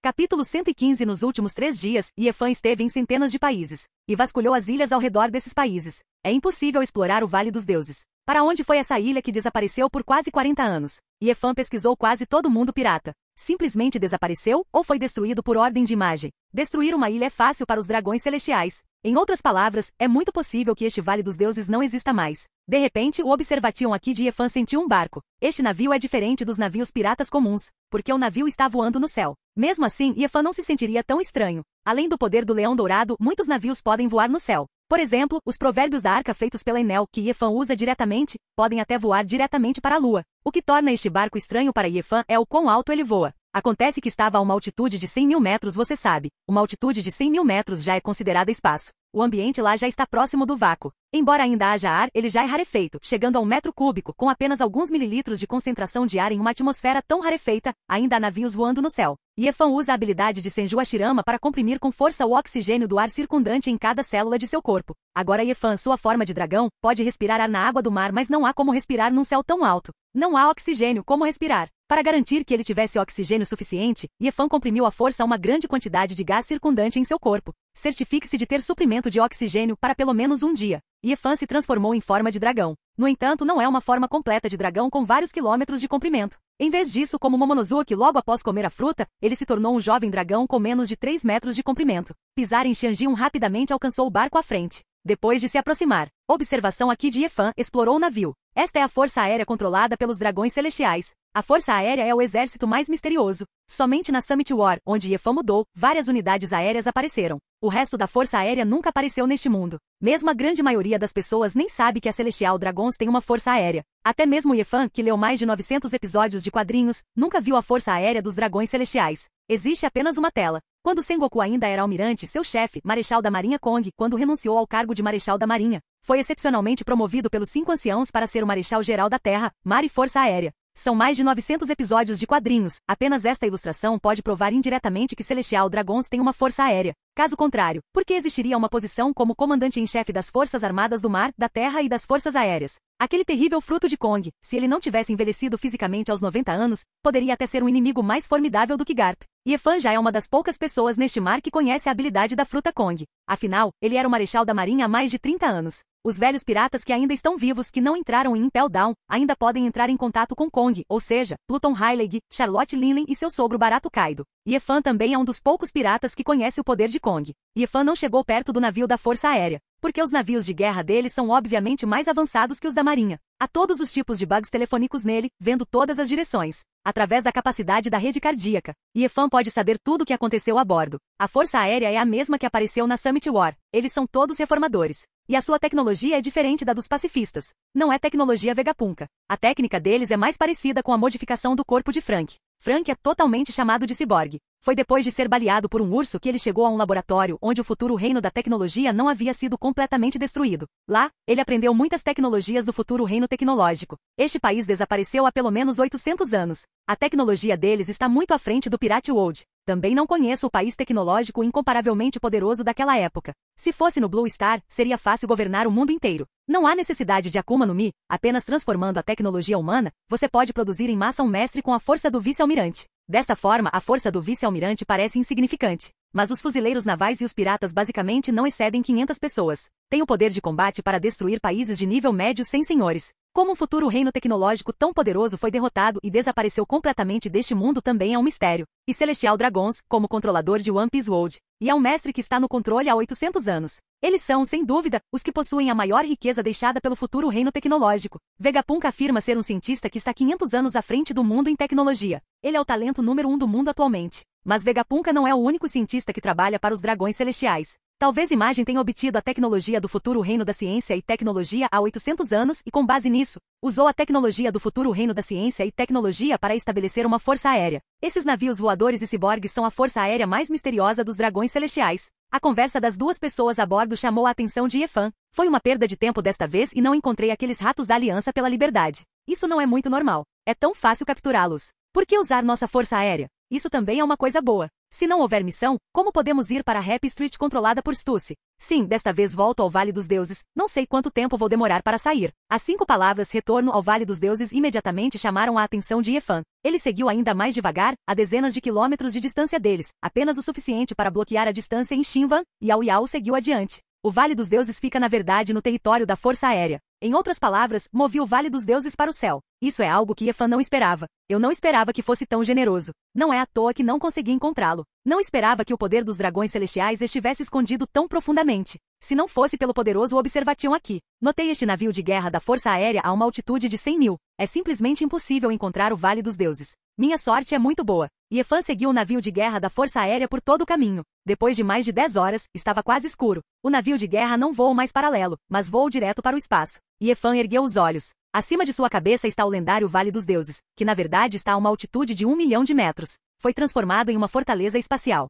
Capítulo 115. Nos últimos 3 dias, Yefan esteve em centenas de países, e vasculhou as ilhas ao redor desses países. É impossível explorar o Vale dos Deuses. Para onde foi essa ilha que desapareceu por quase 40 anos? Yefan pesquisou quase todo mundo pirata. Simplesmente desapareceu, ou foi destruído por ordem de imagem? Destruir uma ilha é fácil para os dragões celestiais. Em outras palavras, é muito possível que este Vale dos Deuses não exista mais. De repente, o Observation aqui de Yefan sentiu um barco. Este navio é diferente dos navios piratas comuns, porque o navio está voando no céu. Mesmo assim, Yefan não se sentiria tão estranho. Além do poder do leão dourado, muitos navios podem voar no céu. Por exemplo, os provérbios da arca feitos pela Enel, que Yefan usa diretamente, podem até voar diretamente para a lua. O que torna este barco estranho para Yefan é o quão alto ele voa. Acontece que estava a uma altitude de 100 mil metros, você sabe. Uma altitude de 100 mil metros já é considerada espaço. O ambiente lá já está próximo do vácuo. Embora ainda haja ar, ele já é rarefeito, chegando a 1 metro cúbico, com apenas alguns mililitros de concentração de ar em uma atmosfera tão rarefeita, ainda há navios voando no céu. Yefan usa a habilidade de Senju Hashirama para comprimir com força o oxigênio do ar circundante em cada célula de seu corpo. Agora Yefan, sua forma de dragão, pode respirar ar na água do mar, mas não há como respirar num céu tão alto. Não há oxigênio como respirar. Para garantir que ele tivesse oxigênio suficiente, Yefan comprimiu à força uma grande quantidade de gás circundante em seu corpo. Certifique-se de ter suprimento de oxigênio para pelo menos um dia. Yefan se transformou em forma de dragão. No entanto, não é uma forma completa de dragão com vários quilômetros de comprimento. Em vez disso, como Momonosuke logo após comer a fruta, ele se tornou um jovem dragão com menos de 3 metros de comprimento. Pisar em Xianjin rapidamente alcançou o barco à frente. depois de se aproximar. Observação aqui de Yefan explorou o navio. Esta é a força aérea controlada pelos dragões celestiais. A força aérea é o exército mais misterioso. Somente na Summit War, onde Yefan mudou, várias unidades aéreas apareceram. O resto da força aérea nunca apareceu neste mundo. Mesmo a grande maioria das pessoas nem sabe que a Celestial Dragons tem uma força aérea. Até mesmo Yefan, que leu mais de 900 episódios de quadrinhos, nunca viu a força aérea dos dragões celestiais. Existe apenas uma tela. Quando Sengoku ainda era almirante, seu chefe, Marechal da Marinha Kong, quando renunciou ao cargo de Marechal da Marinha, foi excepcionalmente promovido pelos 5 anciãos para ser o Marechal-Geral da Terra, Mar e Força Aérea. São mais de 900 episódios de quadrinhos, apenas esta ilustração pode provar indiretamente que Celestial Dragons tem uma força aérea. Caso contrário, por que existiria uma posição como comandante-em-chefe das Forças Armadas do Mar, da Terra e das Forças Aéreas? Aquele terrível fruto de Kong, se ele não tivesse envelhecido fisicamente aos 90 anos, poderia até ser um inimigo mais formidável do que Garp. Yefan já é uma das poucas pessoas neste mar que conhece a habilidade da fruta Kong. Afinal, ele era o Marechal da Marinha há mais de 30 anos. Os velhos piratas que ainda estão vivos que não entraram em Impel Down, ainda podem entrar em contato com Kong, ou seja, Pluton Hyleg, Charlotte Linley e seu sogro Barato Kaido. Yefan também é um dos poucos piratas que conhece o poder de Kong. Yefan não chegou perto do navio da Força Aérea, porque os navios de guerra dele são obviamente mais avançados que os da Marinha. Há todos os tipos de bugs telefônicos nele, vendo todas as direções. Através da capacidade da rede cardíaca, Yefan pode saber tudo o que aconteceu a bordo. A Força Aérea é a mesma que apareceu na Summit War. Eles são todos reformadores. E a sua tecnologia é diferente da dos pacifistas. Não é tecnologia Vegapunk. A técnica deles é mais parecida com a modificação do corpo de Frank. Frank é totalmente chamado de ciborgue. Foi depois de ser baleado por um urso que ele chegou a um laboratório onde o futuro reino da tecnologia não havia sido completamente destruído. Lá, ele aprendeu muitas tecnologias do futuro reino tecnológico. Este país desapareceu há pelo menos 800 anos. A tecnologia deles está muito à frente do Pirate World. Também não conheço o país tecnológico incomparavelmente poderoso daquela época. Se fosse no Blue Star, seria fácil governar o mundo inteiro. Não há necessidade de Akuma no Mi, apenas transformando a tecnologia humana, você pode produzir em massa um mestre com a força do vice-almirante. Desta forma, a força do vice-almirante parece insignificante. Mas os fuzileiros navais e os piratas basicamente não excedem 500 pessoas. Têm o poder de combate para destruir países de nível médio sem senhores. Como um futuro reino tecnológico tão poderoso foi derrotado e desapareceu completamente deste mundo também é um mistério. E Celestial Dragons, como controlador de One Piece World, e é um mestre que está no controle há 800 anos. Eles são, sem dúvida, os que possuem a maior riqueza deixada pelo futuro reino tecnológico. Vegapunk afirma ser um cientista que está 500 anos à frente do mundo em tecnologia. Ele é o talento número 1 do mundo atualmente. Mas Vegapunk não é o único cientista que trabalha para os dragões celestiais. Talvez Imagem tenha obtido a tecnologia do futuro reino da ciência e tecnologia há 800 anos e, com base nisso, usou a tecnologia do futuro reino da ciência e tecnologia para estabelecer uma força aérea. Esses navios voadores e ciborgues são a força aérea mais misteriosa dos dragões celestiais. A conversa das duas pessoas a bordo chamou a atenção de Yefan. Foi uma perda de tempo desta vez e não encontrei aqueles ratos da Aliança pela Liberdade. Isso não é muito normal. É tão fácil capturá-los. Por que usar nossa força aérea? Isso também é uma coisa boa. Se não houver missão, como podemos ir para Happy Street controlada por Stussy? Sim, desta vez volto ao Vale dos Deuses. Não sei quanto tempo vou demorar para sair. As 5 palavras retorno ao Vale dos Deuses imediatamente chamaram a atenção de Yefan. Ele seguiu ainda mais devagar, a dezenas de quilômetros de distância deles, apenas o suficiente para bloquear a distância em Shinvan, e Yao Yao seguiu adiante. O Vale dos Deuses fica na verdade no território da Força Aérea. Em outras palavras, movi o Vale dos Deuses para o céu. Isso é algo que Yefan não esperava. Eu não esperava que fosse tão generoso. Não é à toa que não consegui encontrá-lo. Não esperava que o poder dos dragões celestiais estivesse escondido tão profundamente. Se não fosse pelo poderoso Observation aqui. Notei este navio de guerra da Força Aérea a uma altitude de 100 mil. É simplesmente impossível encontrar o Vale dos Deuses. Minha sorte é muito boa. Yefan seguiu o navio de guerra da Força Aérea por todo o caminho. Depois de mais de 10 horas, estava quase escuro. O navio de guerra não voa mais paralelo, mas voa direto para o espaço. Yefan ergueu os olhos. Acima de sua cabeça está o lendário Vale dos Deuses, que na verdade está a uma altitude de 1 milhão de metros. Foi transformado em uma fortaleza espacial.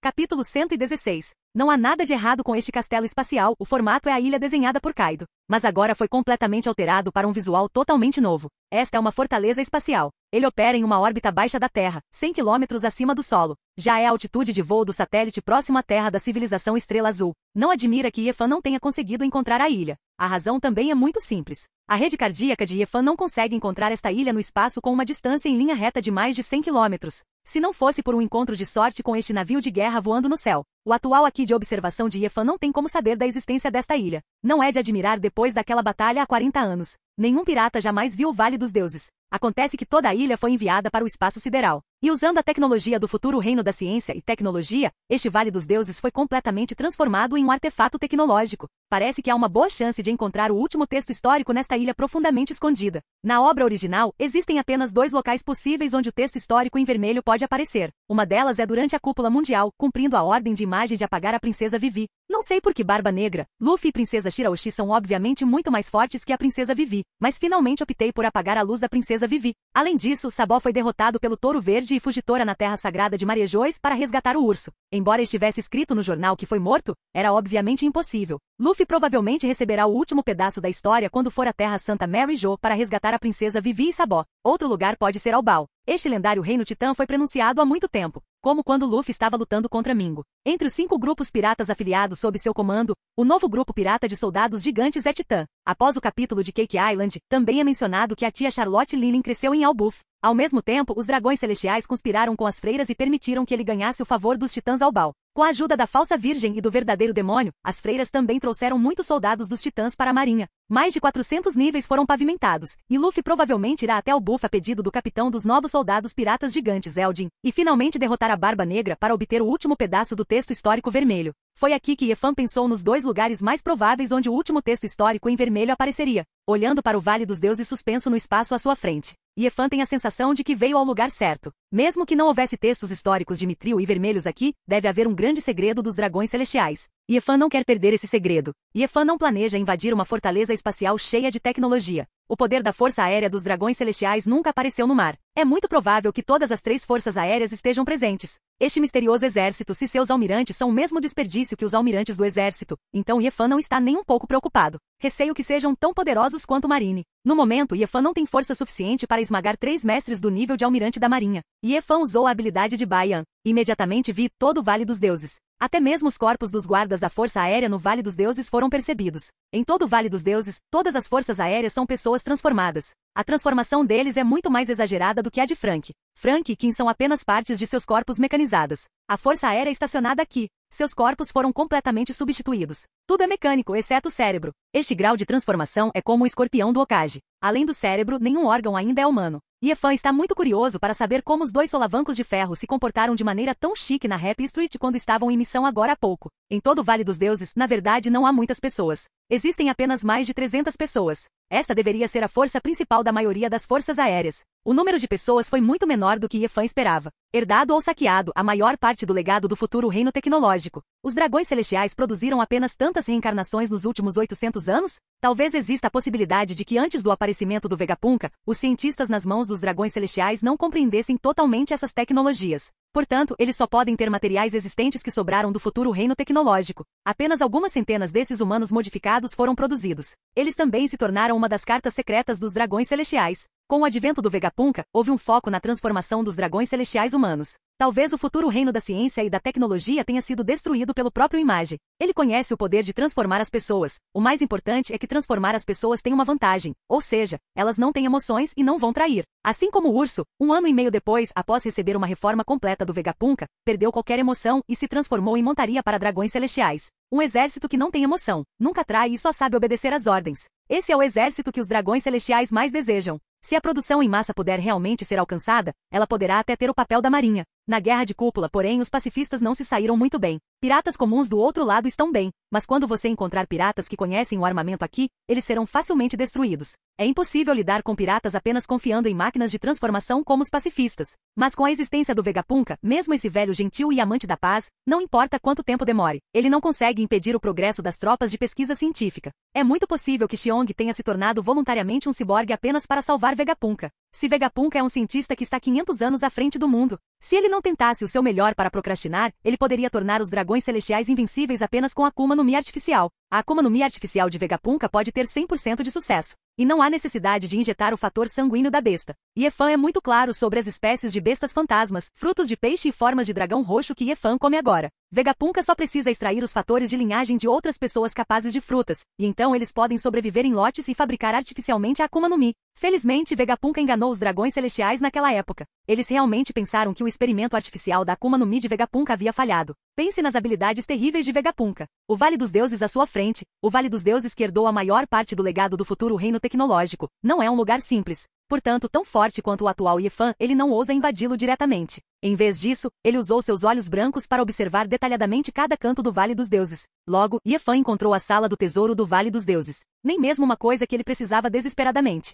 Capítulo 116. Não há nada de errado com este castelo espacial, o formato é a ilha desenhada por Kaido. Mas agora foi completamente alterado para um visual totalmente novo. Esta é uma fortaleza espacial. Ele opera em uma órbita baixa da Terra, 100 km acima do solo. Já é a altitude de voo do satélite próximo à Terra da civilização Estrela Azul. Não admira que Yefan não tenha conseguido encontrar a ilha. A razão também é muito simples. A rede cardíaca de Yefan não consegue encontrar esta ilha no espaço com uma distância em linha reta de mais de 100 km. Se não fosse por um encontro de sorte com este navio de guerra voando no céu, o atual aqui de observação de Yefan não tem como saber da existência desta ilha. Não é de admirar depois daquela batalha há 40 anos. Nenhum pirata jamais viu o Vale dos Deuses. Acontece que toda a ilha foi enviada para o espaço sideral. E usando a tecnologia do futuro reino da ciência e tecnologia, este Vale dos Deuses foi completamente transformado em um artefato tecnológico. Parece que há uma boa chance de encontrar o último texto histórico nesta ilha profundamente escondida. Na obra original, existem apenas 2 locais possíveis onde o texto histórico em vermelho pode aparecer. Uma delas é durante a Cúpula Mundial, cumprindo a ordem de imagem de apagar a Princesa Vivi. Não sei por que Barba Negra, Luffy e Princesa Shirahoshi são obviamente muito mais fortes que a Princesa Vivi, mas finalmente optei por apagar a luz da Princesa Vivi. Além disso, Sabó foi derrotado pelo Touro Verde e Fugitora na Terra Sagrada de Marejois para resgatar o urso. Embora estivesse escrito no jornal que foi morto, era obviamente impossível. Luffy provavelmente receberá o último pedaço da história quando for à Terra Santa Mary Jo para resgatar a Princesa Vivi e Sabó. Outro lugar pode ser Albao. Este lendário reino titã foi pronunciado há muito tempo, como quando Luffy estava lutando contra Mingo. Entre os 5 grupos piratas afiliados sob seu comando, o novo grupo pirata de soldados gigantes é Titã. Após o capítulo de Cake Island, também é mencionado que a tia Charlotte Linen cresceu em Albuf. Ao mesmo tempo, os dragões celestiais conspiraram com as freiras e permitiram que ele ganhasse o favor dos titãs Albao. Com a ajuda da falsa virgem e do verdadeiro demônio, as freiras também trouxeram muitos soldados dos titãs para a marinha. Mais de 400 níveis foram pavimentados, e Luffy provavelmente irá até Albuf a pedido do capitão dos novos soldados piratas gigantes Eldin, e finalmente derrotar a Barba Negra para obter o último pedaço do texto histórico vermelho. Foi aqui que Yefan pensou nos 2 lugares mais prováveis onde o último texto histórico em vermelho apareceria, olhando para o Vale dos Deuses suspenso no espaço à sua frente. Yefan tem a sensação de que veio ao lugar certo. Mesmo que não houvesse textos históricos de Mithril e vermelhos aqui, deve haver um grande segredo dos dragões celestiais. Yefan não quer perder esse segredo. Yefan não planeja invadir uma fortaleza espacial cheia de tecnologia. O poder da força aérea dos dragões celestiais nunca apareceu no mar. É muito provável que todas as 3 forças aéreas estejam presentes. Este misterioso exército, se seus almirantes são o mesmo desperdício que os almirantes do exército, então Yefan não está nem um pouco preocupado. Receio que sejam tão poderosos quanto Marine. No momento, Yefan não tem força suficiente para esmagar 3 mestres do nível de almirante da marinha. Yefan usou a habilidade de Baian. Imediatamente vi todo o Vale dos Deuses. Até mesmo os corpos dos guardas da Força Aérea no Vale dos Deuses foram percebidos. Em todo o Vale dos Deuses, todas as forças aéreas são pessoas transformadas. A transformação deles é muito mais exagerada do que a de Frank. Frank e Kim são apenas partes de seus corpos mecanizadas. A Força Aérea estacionada aqui. Seus corpos foram completamente substituídos. Tudo é mecânico, exceto o cérebro. Este grau de transformação é como o escorpião do Hokage. Além do cérebro, nenhum órgão ainda é humano. Yefan está muito curioso para saber como os 2 solavancos de ferro se comportaram de maneira tão chique na Happy Street quando estavam em missão agora há pouco. Em todo o Vale dos Deuses, na verdade não há muitas pessoas. Existem apenas mais de 300 pessoas. Esta deveria ser a força principal da maioria das forças aéreas. O número de pessoas foi muito menor do que Yefan esperava. Herdado ou saqueado, a maior parte do legado do futuro reino tecnológico. Os dragões celestiais produziram apenas tantas reencarnações nos últimos 800 anos? Talvez exista a possibilidade de que antes do aparecimento do Vegapunk, os cientistas nas mãos dos dragões celestiais não compreendessem totalmente essas tecnologias. Portanto, eles só podem ter materiais existentes que sobraram do futuro reino tecnológico. Apenas algumas centenas desses humanos modificados foram produzidos. Eles também se tornaram uma das cartas secretas dos dragões celestiais. Com o advento do Vegapunk, houve um foco na transformação dos dragões celestiais humanos. Talvez o futuro reino da ciência e da tecnologia tenha sido destruído pelo próprio Image. Ele conhece o poder de transformar as pessoas. O mais importante é que transformar as pessoas tem uma vantagem, ou seja, elas não têm emoções e não vão trair. Assim como o urso, 1 ano e meio depois, após receber uma reforma completa do Vegapunk, perdeu qualquer emoção e se transformou em montaria para dragões celestiais. Um exército que não tem emoção, nunca trai e só sabe obedecer às ordens. Esse é o exército que os dragões celestiais mais desejam. Se a produção em massa puder realmente ser alcançada, ela poderá até ter o papel da marinha. Na guerra de cúpula, porém, os pacifistas não se saíram muito bem. Piratas comuns do outro lado estão bem, mas quando você encontrar piratas que conhecem o armamento aqui, eles serão facilmente destruídos. É impossível lidar com piratas apenas confiando em máquinas de transformação como os pacifistas. Mas com a existência do Vegapunk, mesmo esse velho gentil e amante da paz, não importa quanto tempo demore, ele não consegue impedir o progresso das tropas de pesquisa científica. É muito possível que Xiong tenha se tornado voluntariamente um ciborgue apenas para salvar Vegapunk. Se Vegapunk é um cientista que está 500 anos à frente do mundo, se ele não tentasse o seu melhor para procrastinar, ele poderia tornar os dragões celestiais invencíveis apenas com a Akuma no Mi artificial. A Akuma no Mi artificial de Vegapunk pode ter 100% de sucesso. E não há necessidade de injetar o fator sanguíneo da besta. Yefan é muito claro sobre as espécies de bestas fantasmas, frutos de peixe e formas de dragão roxo que Yefan come agora. Vegapunk só precisa extrair os fatores de linhagem de outras pessoas capazes de frutas, e então eles podem sobreviver em lotes e fabricar artificialmente a Akuma no Mi. Felizmente, Vegapunk enganou os dragões celestiais naquela época. Eles realmente pensaram que o experimento artificial da Akuma no Mi de Vegapunk havia falhado. Pense nas habilidades terríveis de Vegapunk. O Vale dos Deuses à sua frente, o Vale dos Deuses que herdou a maior parte do legado do futuro reino tecnológico, não é um lugar simples. Portanto, tão forte quanto o atual Yefan, ele não ousa invadi-lo diretamente. Em vez disso, ele usou seus olhos brancos para observar detalhadamente cada canto do Vale dos Deuses. Logo, Yefan encontrou a sala do tesouro do Vale dos Deuses. Nem mesmo uma coisa que ele precisava desesperadamente.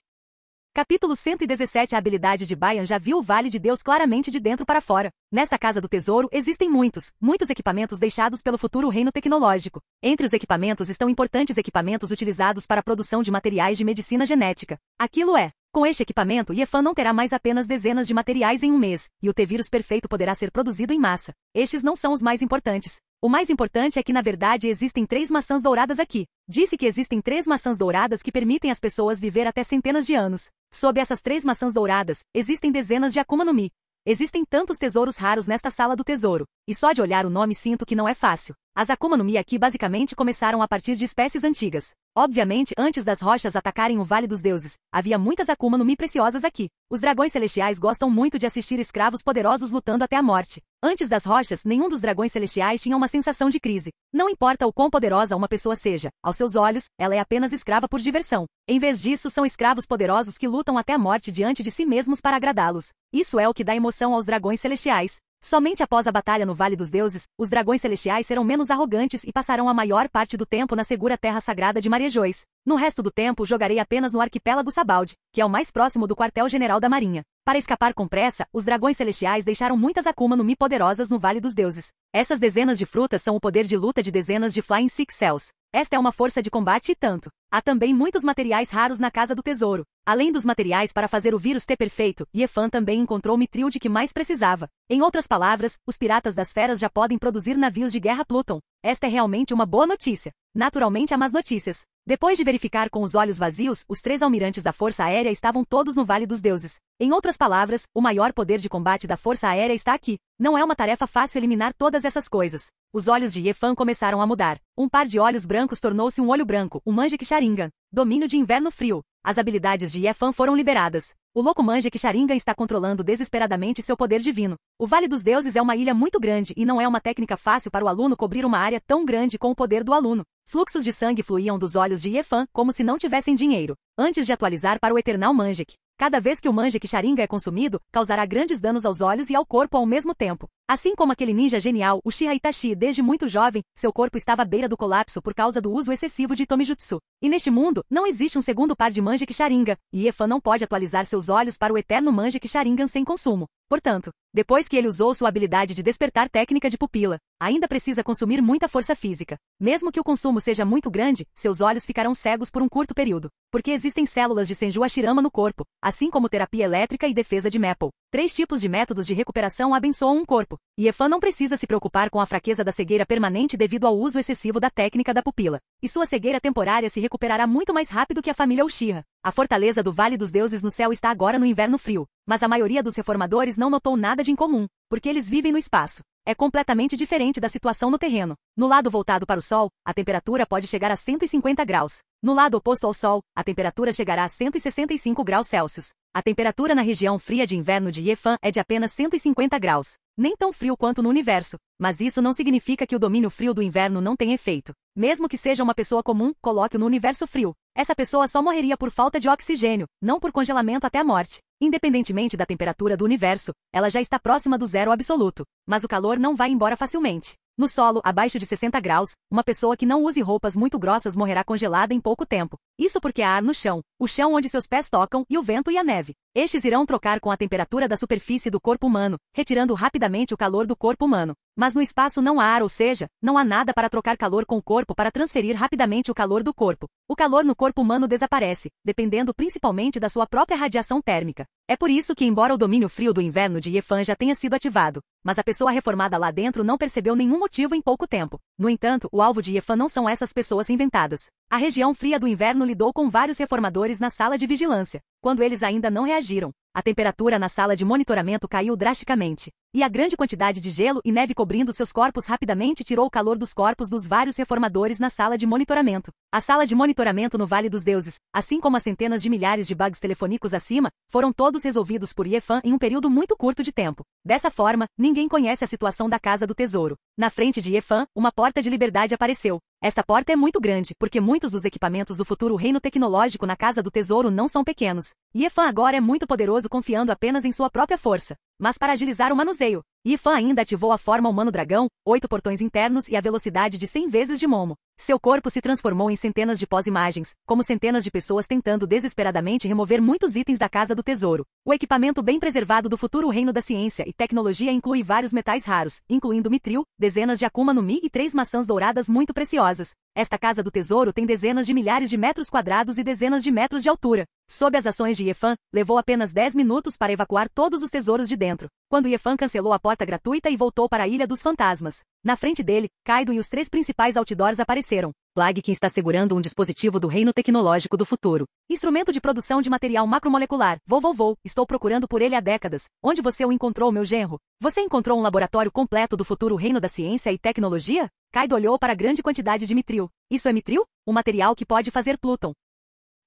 Capítulo 117. A habilidade de Bayan já viu o Vale de Deus claramente de dentro para fora. Nesta casa do tesouro existem muitos equipamentos deixados pelo futuro reino tecnológico. Entre os equipamentos estão importantes equipamentos utilizados para a produção de materiais de medicina genética. Aquilo é. Com este equipamento, Yefan não terá mais apenas dezenas de materiais em um mês, e o T-vírus perfeito poderá ser produzido em massa. Estes não são os mais importantes. O mais importante é que na verdade existem 3 maçãs douradas aqui. Disse que existem 3 maçãs douradas que permitem às pessoas viver até centenas de anos. Sob essas 3 maçãs douradas, existem dezenas de Akuma no Mi. Existem tantos tesouros raros nesta sala do tesouro, e só de olhar o nome sinto que não é fácil. As Akuma no Mi aqui basicamente começaram a partir de espécies antigas. Obviamente, antes das rochas atacarem o Vale dos Deuses, havia muitas Akuma no Mi preciosas aqui. Os dragões celestiais gostam muito de assistir escravos poderosos lutando até a morte. Antes das rochas, nenhum dos dragões celestiais tinha uma sensação de crise. Não importa o quão poderosa uma pessoa seja, aos seus olhos, ela é apenas escrava por diversão. Em vez disso, são escravos poderosos que lutam até a morte diante de si mesmos para agradá-los. Isso é o que dá emoção aos dragões celestiais. Somente após a batalha no Vale dos Deuses, os dragões celestiais serão menos arrogantes e passarão a maior parte do tempo na segura terra sagrada de Marejois. No resto do tempo jogarei apenas no arquipélago Sabaldi, que é o mais próximo do quartel-general da Marinha. Para escapar com pressa, os dragões celestiais deixaram muitas Akuma no Mi poderosas no Vale dos Deuses. Essas dezenas de frutas são o poder de luta de dezenas de Flying Six Cells. Esta é uma força de combate e tanto. Há também muitos materiais raros na Casa do Tesouro. Além dos materiais para fazer o vírus T perfeito, Yefan também encontrou o mitril de que mais precisava. Em outras palavras, os piratas das feras já podem produzir navios de guerra Pluton. Esta é realmente uma boa notícia. Naturalmente há más notícias. Depois de verificar com os olhos vazios, os 3 almirantes da Força Aérea estavam todos no Vale dos Deuses. Em outras palavras, o maior poder de combate da Força Aérea está aqui. Não é uma tarefa fácil eliminar todas essas coisas. Os olhos de Yefan começaram a mudar. Um par de olhos brancos tornou-se um olho branco, um Manjek Sharingan. Domínio de inverno frio. As habilidades de Yefan foram liberadas. O louco Manjek Sharingan está controlando desesperadamente seu poder divino. O Vale dos Deuses é uma ilha muito grande e não é uma técnica fácil para o aluno cobrir uma área tão grande com o poder do aluno. Fluxos de sangue fluíam dos olhos de Yefan como se não tivessem dinheiro. Antes de atualizar para o Eternal Manjek. Cada vez que o Manjek Sharingan é consumido, causará grandes danos aos olhos e ao corpo ao mesmo tempo. Assim como aquele ninja genial, Uchiha Itachi, desde muito jovem, seu corpo estava à beira do colapso por causa do uso excessivo de Tomijutsu. E neste mundo, não existe um segundo par de Manjek Sharingan, e Yefan não pode atualizar seus olhos para o eterno Manjek Sharingan sem consumo. Portanto, depois que ele usou sua habilidade de despertar técnica de pupila, ainda precisa consumir muita força física. Mesmo que o consumo seja muito grande, seus olhos ficarão cegos por um curto período, porque existem células de Senju Hashirama no corpo, assim como terapia elétrica e defesa de Maple. 3 tipos de métodos de recuperação abençoam um corpo. Yefan não precisa se preocupar com a fraqueza da cegueira permanente devido ao uso excessivo da técnica da pupila. E sua cegueira temporária se recuperará muito mais rápido que a família Uchiha. A fortaleza do Vale dos Deuses no céu está agora no inverno frio, mas a maioria dos reformadores não notou nada de incomum, porque eles vivem no espaço. É completamente diferente da situação no terreno. No lado voltado para o Sol, a temperatura pode chegar a 150 graus. No lado oposto ao Sol, a temperatura chegará a 165 graus Celsius. A temperatura na região fria de inverno de Yefan é de apenas 150 graus. Nem tão frio quanto no universo. Mas isso não significa que o domínio frio do inverno não tem efeito. Mesmo que seja uma pessoa comum, coloque-o no universo frio. Essa pessoa só morreria por falta de oxigênio, não por congelamento até a morte. Independentemente da temperatura do universo, ela já está próxima do zero absoluto. Mas o calor não vai embora facilmente. No solo, abaixo de 60 graus, uma pessoa que não use roupas muito grossas morrerá congelada em pouco tempo. Isso porque há ar no chão, o chão onde seus pés tocam e o vento e a neve. Estes irão trocar com a temperatura da superfície do corpo humano, retirando rapidamente o calor do corpo humano. Mas no espaço não há ar, ou seja, não há nada para trocar calor com o corpo para transferir rapidamente o calor do corpo. O calor no corpo humano desaparece, dependendo principalmente da sua própria radiação térmica. É por isso que, embora o domínio frio do inverno de Yefan já tenha sido ativado, mas a pessoa reformada lá dentro não percebeu nenhum motivo em pouco tempo. No entanto, o alvo de Yefan não são essas pessoas inventadas. A região fria do inverno lidou com vários reformadores na sala de vigilância. Quando eles ainda não reagiram, a temperatura na sala de monitoramento caiu drasticamente, e a grande quantidade de gelo e neve cobrindo seus corpos rapidamente tirou o calor dos corpos dos vários reformadores na sala de monitoramento. A sala de monitoramento no Vale dos Deuses, assim como as centenas de milhares de bugs telefônicos acima, foram todos resolvidos por Yefan em um período muito curto de tempo. Dessa forma, ninguém conhece a situação da Casa do Tesouro. Na frente de Yefan, uma porta de liberdade apareceu. Esta porta é muito grande, porque muitos dos equipamentos do futuro reino tecnológico na Casa do Tesouro não são pequenos. Yefan agora é muito poderoso confiando apenas em sua própria força. Mas para agilizar o manuseio, Yefan ainda ativou a forma humano-dragão, 8 portões internos e a velocidade de 100 vezes de Momo. Seu corpo se transformou em centenas de pós-imagens, como centenas de pessoas tentando desesperadamente remover muitos itens da Casa do Tesouro. O equipamento bem preservado do futuro reino da ciência e tecnologia inclui vários metais raros, incluindo mitril, dezenas de Akuma no Mi e 3 maçãs douradas muito preciosas. Esta Casa do Tesouro tem dezenas de milhares de metros quadrados e dezenas de metros de altura. Sob as ações de Yefan, levou apenas 10 minutos para evacuar todos os tesouros de dentro, quando Yefan cancelou a porta gratuita e voltou para a Ilha dos Fantasmas. Na frente dele, Kaido e os 3 principais outdoors apareceram. Plag, que está segurando um dispositivo do reino tecnológico do futuro. Instrumento de produção de material macromolecular. Vou. Estou procurando por ele há décadas. Onde você o encontrou, meu genro? Você encontrou um laboratório completo do futuro reino da ciência e tecnologia? Kaido olhou para a grande quantidade de mitril. Isso é mitril? Um material que pode fazer Pluton.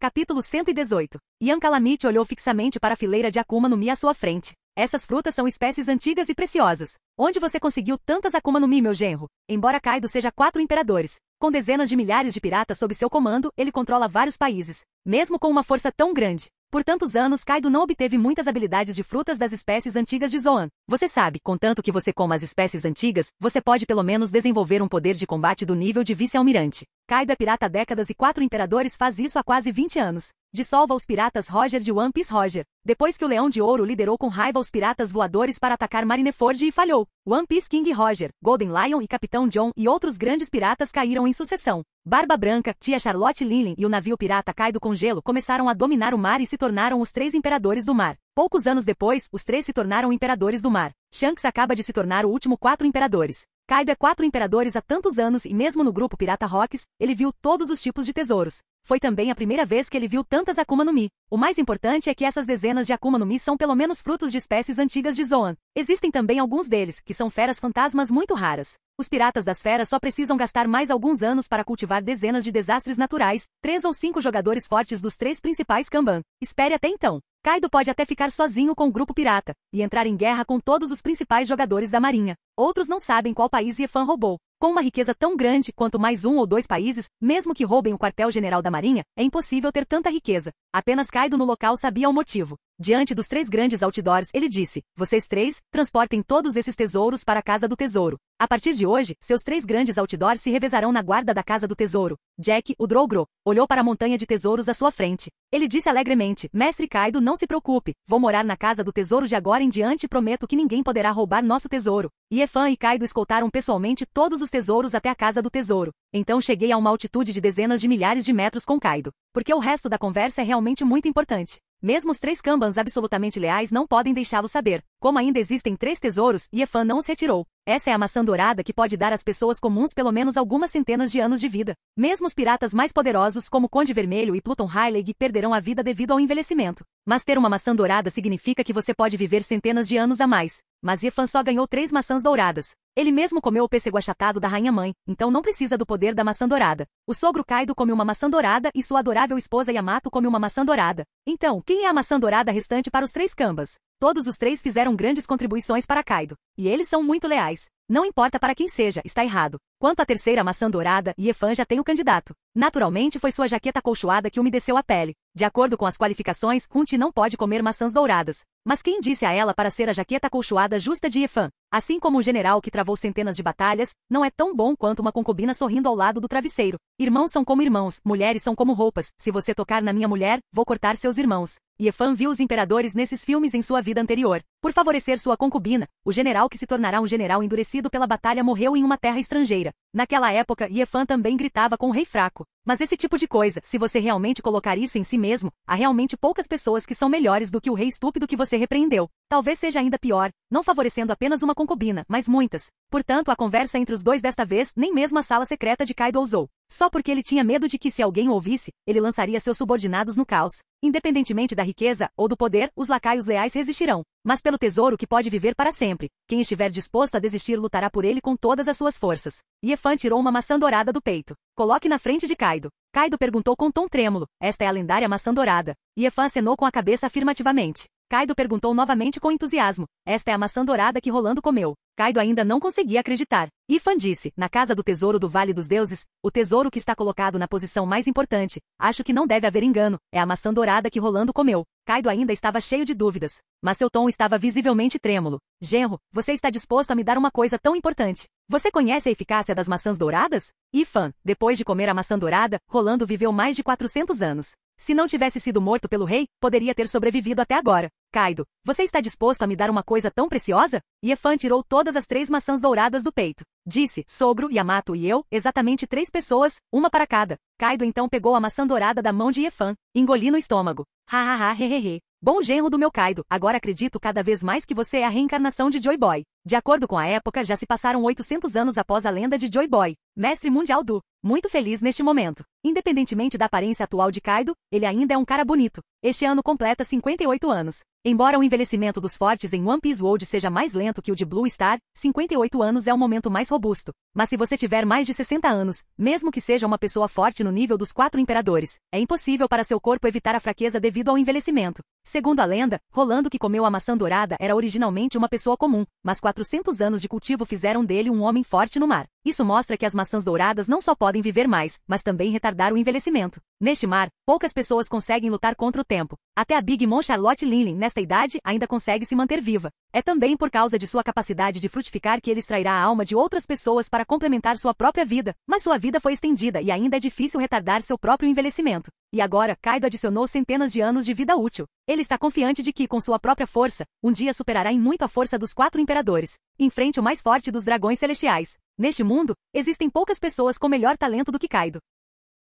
Capítulo 118. Ian Calamity olhou fixamente para a fileira de Akuma no Mi à sua frente. Essas frutas são espécies antigas e preciosas. Onde você conseguiu tantas Akuma no Mi, meu genro? Embora Kaido seja 4 imperadores, com dezenas de milhares de piratas sob seu comando, ele controla vários países. Mesmo com uma força tão grande, por tantos anos Kaido não obteve muitas habilidades de frutas das espécies antigas de Zoan. Você sabe, contanto que você coma as espécies antigas, você pode pelo menos desenvolver um poder de combate do nível de vice-almirante. Kaido é pirata há décadas e 4 imperadores faz isso há quase 20 anos. Dissolva os piratas Roger de One Piece Roger. Depois que o Leão de Ouro liderou com raiva os piratas voadores para atacar Marineford e falhou. One Piece King Roger, Golden Lion e Capitão John e outros grandes piratas caíram em sucessão. Barba Branca, Tia Charlotte Lilin e o navio pirata Kaido com Gelo começaram a dominar o mar e se tornaram os 3 imperadores do mar. Poucos anos depois, os 3 se tornaram imperadores do mar. Shanks acaba de se tornar o último 4 imperadores. Kaido é 4 imperadores há tantos anos e mesmo no grupo Pirata Rocks, ele viu todos os tipos de tesouros. Foi também a primeira vez que ele viu tantas Akuma no Mi. O mais importante é que essas dezenas de Akuma no Mi são pelo menos frutos de espécies antigas de Zoan. Existem também alguns deles, que são feras fantasmas muito raras. Os piratas das feras só precisam gastar mais alguns anos para cultivar dezenas de desastres naturais, 3 ou 5 jogadores fortes dos 3 principais Kanban. Espere até então. Kaido pode até ficar sozinho com o grupo pirata, e entrar em guerra com todos os principais jogadores da marinha. Outros não sabem qual país Yefan roubou. Com uma riqueza tão grande quanto mais 1 ou 2 países, mesmo que roubem o quartel-general da marinha, é impossível ter tanta riqueza. Apenas Kaido no local sabia o motivo. Diante dos 3 grandes outdoors, ele disse, vocês 3, transportem todos esses tesouros para a Casa do Tesouro. A partir de hoje, seus 3 grandes outdoors se revezarão na guarda da Casa do Tesouro. Jack, o Drogro, olhou para a montanha de tesouros à sua frente. Ele disse alegremente, Mestre Kaido, não se preocupe, vou morar na Casa do Tesouro de agora em diante e prometo que ninguém poderá roubar nosso tesouro. Yefan e Kaido escoltaram pessoalmente todos os tesouros até a Casa do Tesouro. Então cheguei a uma altitude de dezenas de milhares de metros com Kaido. Porque o resto da conversa é realmente muito importante. Mesmo os 3 Kanbans absolutamente leais não podem deixá-lo saber. Como ainda existem 3 tesouros, Yefan não os retirou. Essa é a maçã dourada que pode dar às pessoas comuns pelo menos algumas centenas de anos de vida. Mesmo os piratas mais poderosos como Conde Vermelho e Pluton Hyleg perderão a vida devido ao envelhecimento. Mas ter uma maçã dourada significa que você pode viver centenas de anos a mais. Mas Yefan só ganhou 3 maçãs douradas. Ele mesmo comeu o pêssego achatado da rainha-mãe, então não precisa do poder da maçã dourada. O sogro Kaido come uma maçã dourada e sua adorável esposa Yamato come uma maçã dourada. Então, quem é a maçã dourada restante para os 3 Kanbas? Todos os 3 fizeram grandes contribuições para Kaido. E eles são muito leais. Não importa para quem seja, está errado. Quanto à terceira maçã dourada, Yefan já tem o candidato. Naturalmente foi sua jaqueta acolchoada que umedeceu a pele. De acordo com as qualificações, Kunti não pode comer maçãs douradas. Mas quem disse a ela para ser a jaqueta acolchoada justa de Yefan? Assim como o general que travou centenas de batalhas, não é tão bom quanto uma concubina sorrindo ao lado do travesseiro. Irmãos são como irmãos, mulheres são como roupas. Se você tocar na minha mulher, vou cortar seus irmãos. Yefan viu os imperadores nesses filmes em sua vida anterior. Por favorecer sua concubina, o general que se tornará um general endurecido pela batalha morreu em uma terra estrangeira. Naquela época, Yefan também gritava com o rei fraco. Mas esse tipo de coisa, se você realmente colocar isso em si mesmo, há realmente poucas pessoas que são melhores do que o rei estúpido que você repreendeu. Talvez seja ainda pior, não favorecendo apenas uma concubina, mas muitas. Portanto, a conversa entre os dois desta vez, nem mesmo a sala secreta de Kaido ousou. Só porque ele tinha medo de que se alguém o ouvisse, ele lançaria seus subordinados no caos. Independentemente da riqueza ou do poder, os lacaios leais resistirão. Mas pelo tesouro que pode viver para sempre, quem estiver disposto a desistir lutará por ele com todas as suas forças. Yefan tirou uma maçã dourada do peito. Coloque na frente de Kaido. Kaido perguntou com tom trêmulo. Esta é a lendária maçã dourada. Yefan acenou com a cabeça afirmativamente. Kaido perguntou novamente com entusiasmo. Esta é a maçã dourada que Rolando comeu. Kaido ainda não conseguia acreditar. Ifan disse, na casa do tesouro do Vale dos Deuses, o tesouro que está colocado na posição mais importante. Acho que não deve haver engano, é a maçã dourada que Rolando comeu. Kaido ainda estava cheio de dúvidas, mas seu tom estava visivelmente trêmulo. Genro, você está disposto a me dar uma coisa tão importante? Você conhece a eficácia das maçãs douradas? Ifan, depois de comer a maçã dourada, Rolando viveu mais de 400 anos. Se não tivesse sido morto pelo rei, poderia ter sobrevivido até agora. Kaido, você está disposto a me dar uma coisa tão preciosa? Ifan tirou todas as 3 maçãs douradas do peito. Disse, sogro, Yamato e eu, exatamente 3 pessoas, uma para cada. Kaido então pegou a maçã dourada da mão de Ifan, engoliu no estômago. Hahaha, hehehe. Bom genro do meu Kaido, agora acredito cada vez mais que você é a reencarnação de Joy Boy. De acordo com a época, já se passaram 800 anos após a lenda de Joy Boy, mestre mundial do. Muito feliz neste momento. Independentemente da aparência atual de Kaido, ele ainda é um cara bonito. Este ano completa 58 anos. Embora o envelhecimento dos fortes em One Piece World seja mais lento que o de Blue Star, 58 anos é o momento mais robusto. Mas se você tiver mais de 60 anos, mesmo que seja uma pessoa forte no nível dos 4 imperadores, é impossível para seu corpo evitar a fraqueza devido ao envelhecimento. Segundo a lenda, Rolando que comeu a maçã dourada era originalmente uma pessoa comum, mas 400 anos de cultivo fizeram dele um homem forte no mar. Isso mostra que as maçãs douradas não só podem viver mais, mas também retardar o envelhecimento. Neste mar, poucas pessoas conseguem lutar contra o tempo. Até a Big Mom Charlotte Linlin, nesta idade, ainda consegue se manter viva. É também por causa de sua capacidade de frutificar que ele extrairá a alma de outras pessoas para complementar sua própria vida. Mas sua vida foi estendida e ainda é difícil retardar seu próprio envelhecimento. E agora, Kaido adicionou centenas de anos de vida útil. Ele está confiante de que, com sua própria força, um dia superará em muito a força dos 4 imperadores. Enfrente o mais forte dos dragões celestiais. Neste mundo, existem poucas pessoas com melhor talento do que Kaido.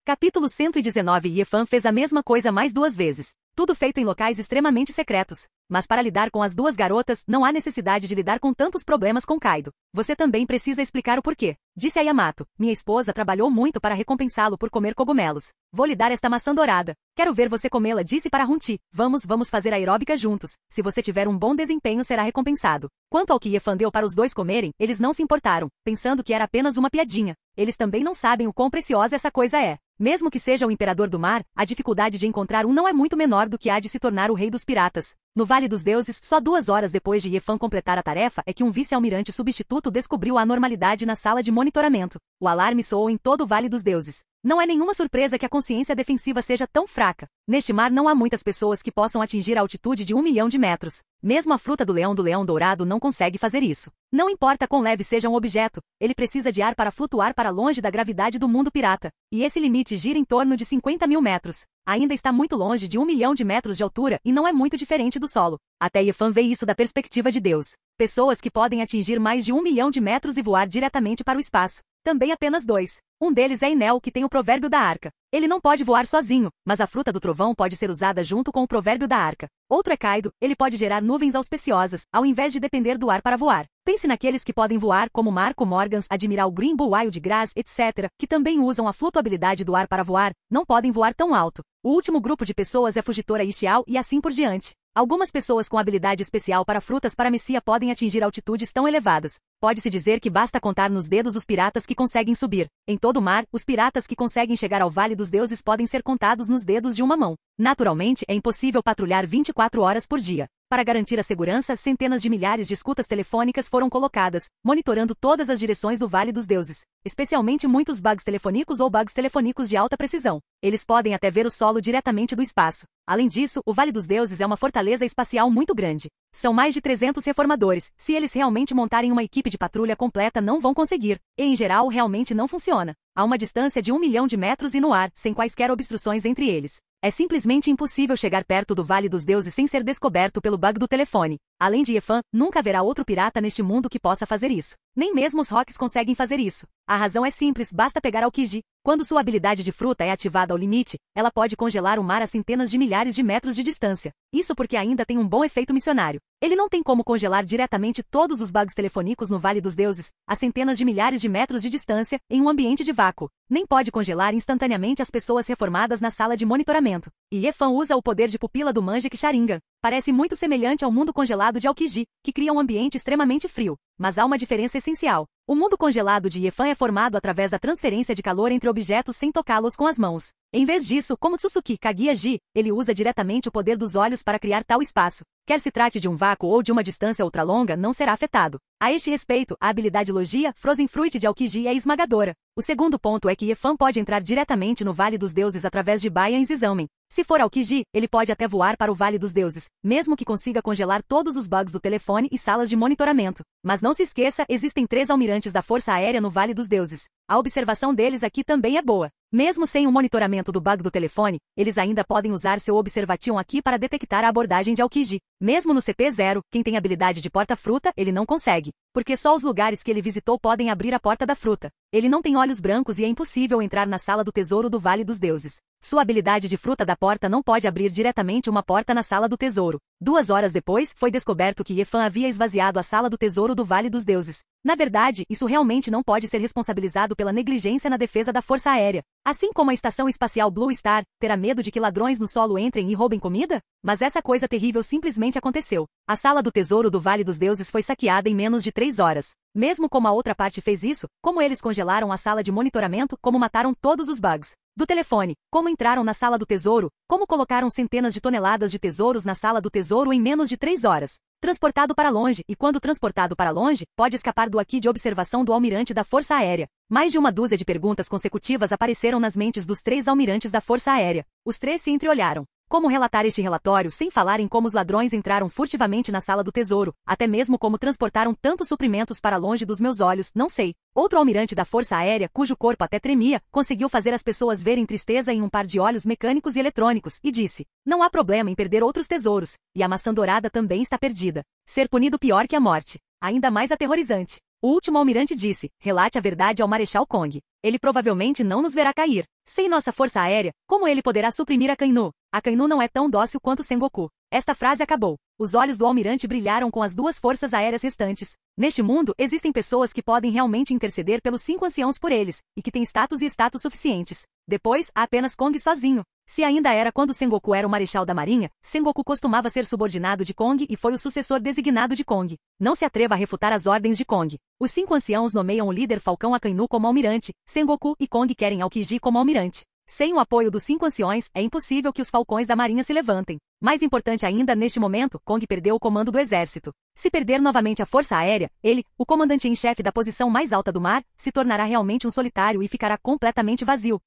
Capítulo 119. Ifan fez a mesma coisa mais 2 vezes. Tudo feito em locais extremamente secretos. Mas para lidar com as 2 garotas, não há necessidade de lidar com tantos problemas com Kaido. Você também precisa explicar o porquê. Disse a Yamato, minha esposa trabalhou muito para recompensá-lo por comer cogumelos. Vou lhe dar esta maçã dourada. Quero ver você comê-la, disse para Hunti. Vamos fazer aeróbica juntos. Se você tiver um bom desempenho, será recompensado. Quanto ao que Ifan deu para os 2 comerem, eles não se importaram, pensando que era apenas uma piadinha. Eles também não sabem o quão preciosa essa coisa é. Mesmo que seja o imperador do mar, a dificuldade de encontrar um não é muito menor do que a de se tornar o rei dos piratas. No Vale dos Deuses, só 2 horas depois de Ifan completar a tarefa é que um vice-almirante substituto descobriu a anormalidade na sala de monitoramento. O alarme soou em todo o Vale dos Deuses. Não é nenhuma surpresa que a consciência defensiva seja tão fraca. Neste mar não há muitas pessoas que possam atingir a altitude de 1 milhão de metros. Mesmo a fruta do leão dourado não consegue fazer isso. Não importa quão leve seja um objeto, ele precisa de ar para flutuar para longe da gravidade do mundo pirata. E esse limite gira em torno de 50 mil metros. Ainda está muito longe de 1 milhão de metros de altura e não é muito diferente do solo. Até Ifan vê isso da perspectiva de Deus. Pessoas que podem atingir mais de 1 milhão de metros e voar diretamente para o espaço. Também apenas 2. Um deles é Enel, que tem o provérbio da arca. Ele não pode voar sozinho, mas a fruta do trovão pode ser usada junto com o provérbio da arca. Outro é Kaido, ele pode gerar nuvens auspiciosas, ao invés de depender do ar para voar. Pense naqueles que podem voar como Marco Morgans, Admiral Green Bull Wild Grass, etc., que também usam a flutuabilidade do ar para voar, não podem voar tão alto. O último grupo de pessoas é Fugitora e Xiao e assim por diante. Algumas pessoas com habilidade especial para frutas paramecia podem atingir altitudes tão elevadas. Pode-se dizer que basta contar nos dedos os piratas que conseguem subir. Em todo o mar, os piratas que conseguem chegar ao Vale dos Deuses podem ser contados nos dedos de uma mão. Naturalmente, é impossível patrulhar 24 horas por dia. Para garantir a segurança, centenas de milhares de escutas telefônicas foram colocadas, monitorando todas as direções do Vale dos Deuses, especialmente muitos bugs telefônicos ou bugs telefônicos de alta precisão. Eles podem até ver o solo diretamente do espaço. Além disso, o Vale dos Deuses é uma fortaleza espacial muito grande. São mais de 300 reformadores. Se eles realmente montarem uma equipe de patrulha completa, não vão conseguir. E, em geral, realmente não funciona. Há uma distância de 1 milhão de metros e no ar, sem quaisquer obstruções entre eles. É simplesmente impossível chegar perto do Vale dos Deuses sem ser descoberto pelo bug do telefone. Além de Ifan, nunca haverá outro pirata neste mundo que possa fazer isso. Nem mesmo os Rocks conseguem fazer isso. A razão é simples, basta pegar Aokiji. Quando sua habilidade de fruta é ativada ao limite, ela pode congelar o mar a centenas de milhares de metros de distância. Isso porque ainda tem um bom efeito missionário. Ele não tem como congelar diretamente todos os bugs telefônicos no Vale dos Deuses, a centenas de milhares de metros de distância, em um ambiente de vácuo. Nem pode congelar instantaneamente as pessoas reformadas na sala de monitoramento. E Ifan usa o poder de pupila do Manjek Sharingan. Parece muito semelhante ao mundo congelado de Aokiji, que cria um ambiente extremamente frio. Mas há uma diferença essencial. O mundo congelado de Ifan é formado através da transferência de calor entre objetos sem tocá-los com as mãos. Em vez disso, como Tsusuke Kaguya-ji, ele usa diretamente o poder dos olhos para criar tal espaço. Quer se trate de um vácuo ou de uma distância ultralonga, não será afetado. A este respeito, a habilidade Logia Frozen Fruit de Aokiji é esmagadora. O segundo ponto é que Yefan pode entrar diretamente no Vale dos Deuses através de Baian Zizamen. Se for Aokiji, ele pode até voar para o Vale dos Deuses, mesmo que consiga congelar todos os bugs do telefone e salas de monitoramento. Mas não se esqueça, existem 3 almirantes da Força Aérea no Vale dos Deuses. A observação deles aqui também é boa. Mesmo sem o monitoramento do bug do telefone, eles ainda podem usar seu Observation aqui para detectar a abordagem de Aokiji. Mesmo no CP0, quem tem habilidade de porta-fruta, ele não consegue, porque só os lugares que ele visitou podem abrir a porta da fruta. Ele não tem olhos brancos e é impossível entrar na sala do tesouro do Vale dos Deuses. Sua habilidade de fruta da porta não pode abrir diretamente uma porta na sala do tesouro. 2 horas depois, foi descoberto que Yefan havia esvaziado a sala do tesouro do Vale dos Deuses. Na verdade, isso realmente não pode ser responsabilizado pela negligência na defesa da Força Aérea. Assim como a Estação Espacial Blue Star, terá medo de que ladrões no solo entrem e roubem comida? Mas essa coisa terrível simplesmente aconteceu. A sala do tesouro do Vale dos Deuses foi saqueada em menos de 3 horas. Mesmo como a outra parte fez isso, como eles congelaram a sala de monitoramento, como mataram todos os bugs do telefone, como entraram na sala do tesouro, como colocaram centenas de toneladas de tesouros na sala do tesouro em menos de 3 horas. Transportado para longe, e quando transportado para longe, pode escapar do aqui de observação do almirante da Força Aérea. Mais de uma dúzia de perguntas consecutivas apareceram nas mentes dos 3 almirantes da Força Aérea. Os 3 se entreolharam. Como relatar este relatório sem falar em como os ladrões entraram furtivamente na sala do tesouro, até mesmo como transportaram tantos suprimentos para longe dos meus olhos, não sei. Outro almirante da Força Aérea, cujo corpo até tremia, conseguiu fazer as pessoas verem tristeza em um par de olhos mecânicos e eletrônicos, e disse: não há problema em perder outros tesouros, e a maçã dourada também está perdida. Ser punido pior que a morte. Ainda mais aterrorizante. O último almirante disse: relate a verdade ao Marechal Kong. Ele provavelmente não nos verá cair. Sem nossa força aérea, como ele poderá suprimir a Kainu? A Kainu não é tão dócil quanto Sengoku. Esta frase acabou. Os olhos do almirante brilharam com as 2 forças aéreas restantes. Neste mundo, existem pessoas que podem realmente interceder pelos 5 anciãos por eles, e que têm status e status suficientes. Depois, há apenas Kong sozinho. Se ainda era quando Sengoku era o Marechal da Marinha, Sengoku costumava ser subordinado de Kong e foi o sucessor designado de Kong. Não se atreva a refutar as ordens de Kong. Os 5 anciãos nomeiam o líder Falcão Akainu como almirante, Sengoku e Kong querem Aokiji como almirante. Sem o apoio dos 5 anciões, é impossível que os falcões da Marinha se levantem. Mais importante ainda, neste momento, Kong perdeu o comando do exército. Se perder novamente a força aérea, ele, o comandante em chefe da posição mais alta do mar, se tornará realmente um solitário e ficará completamente vazio.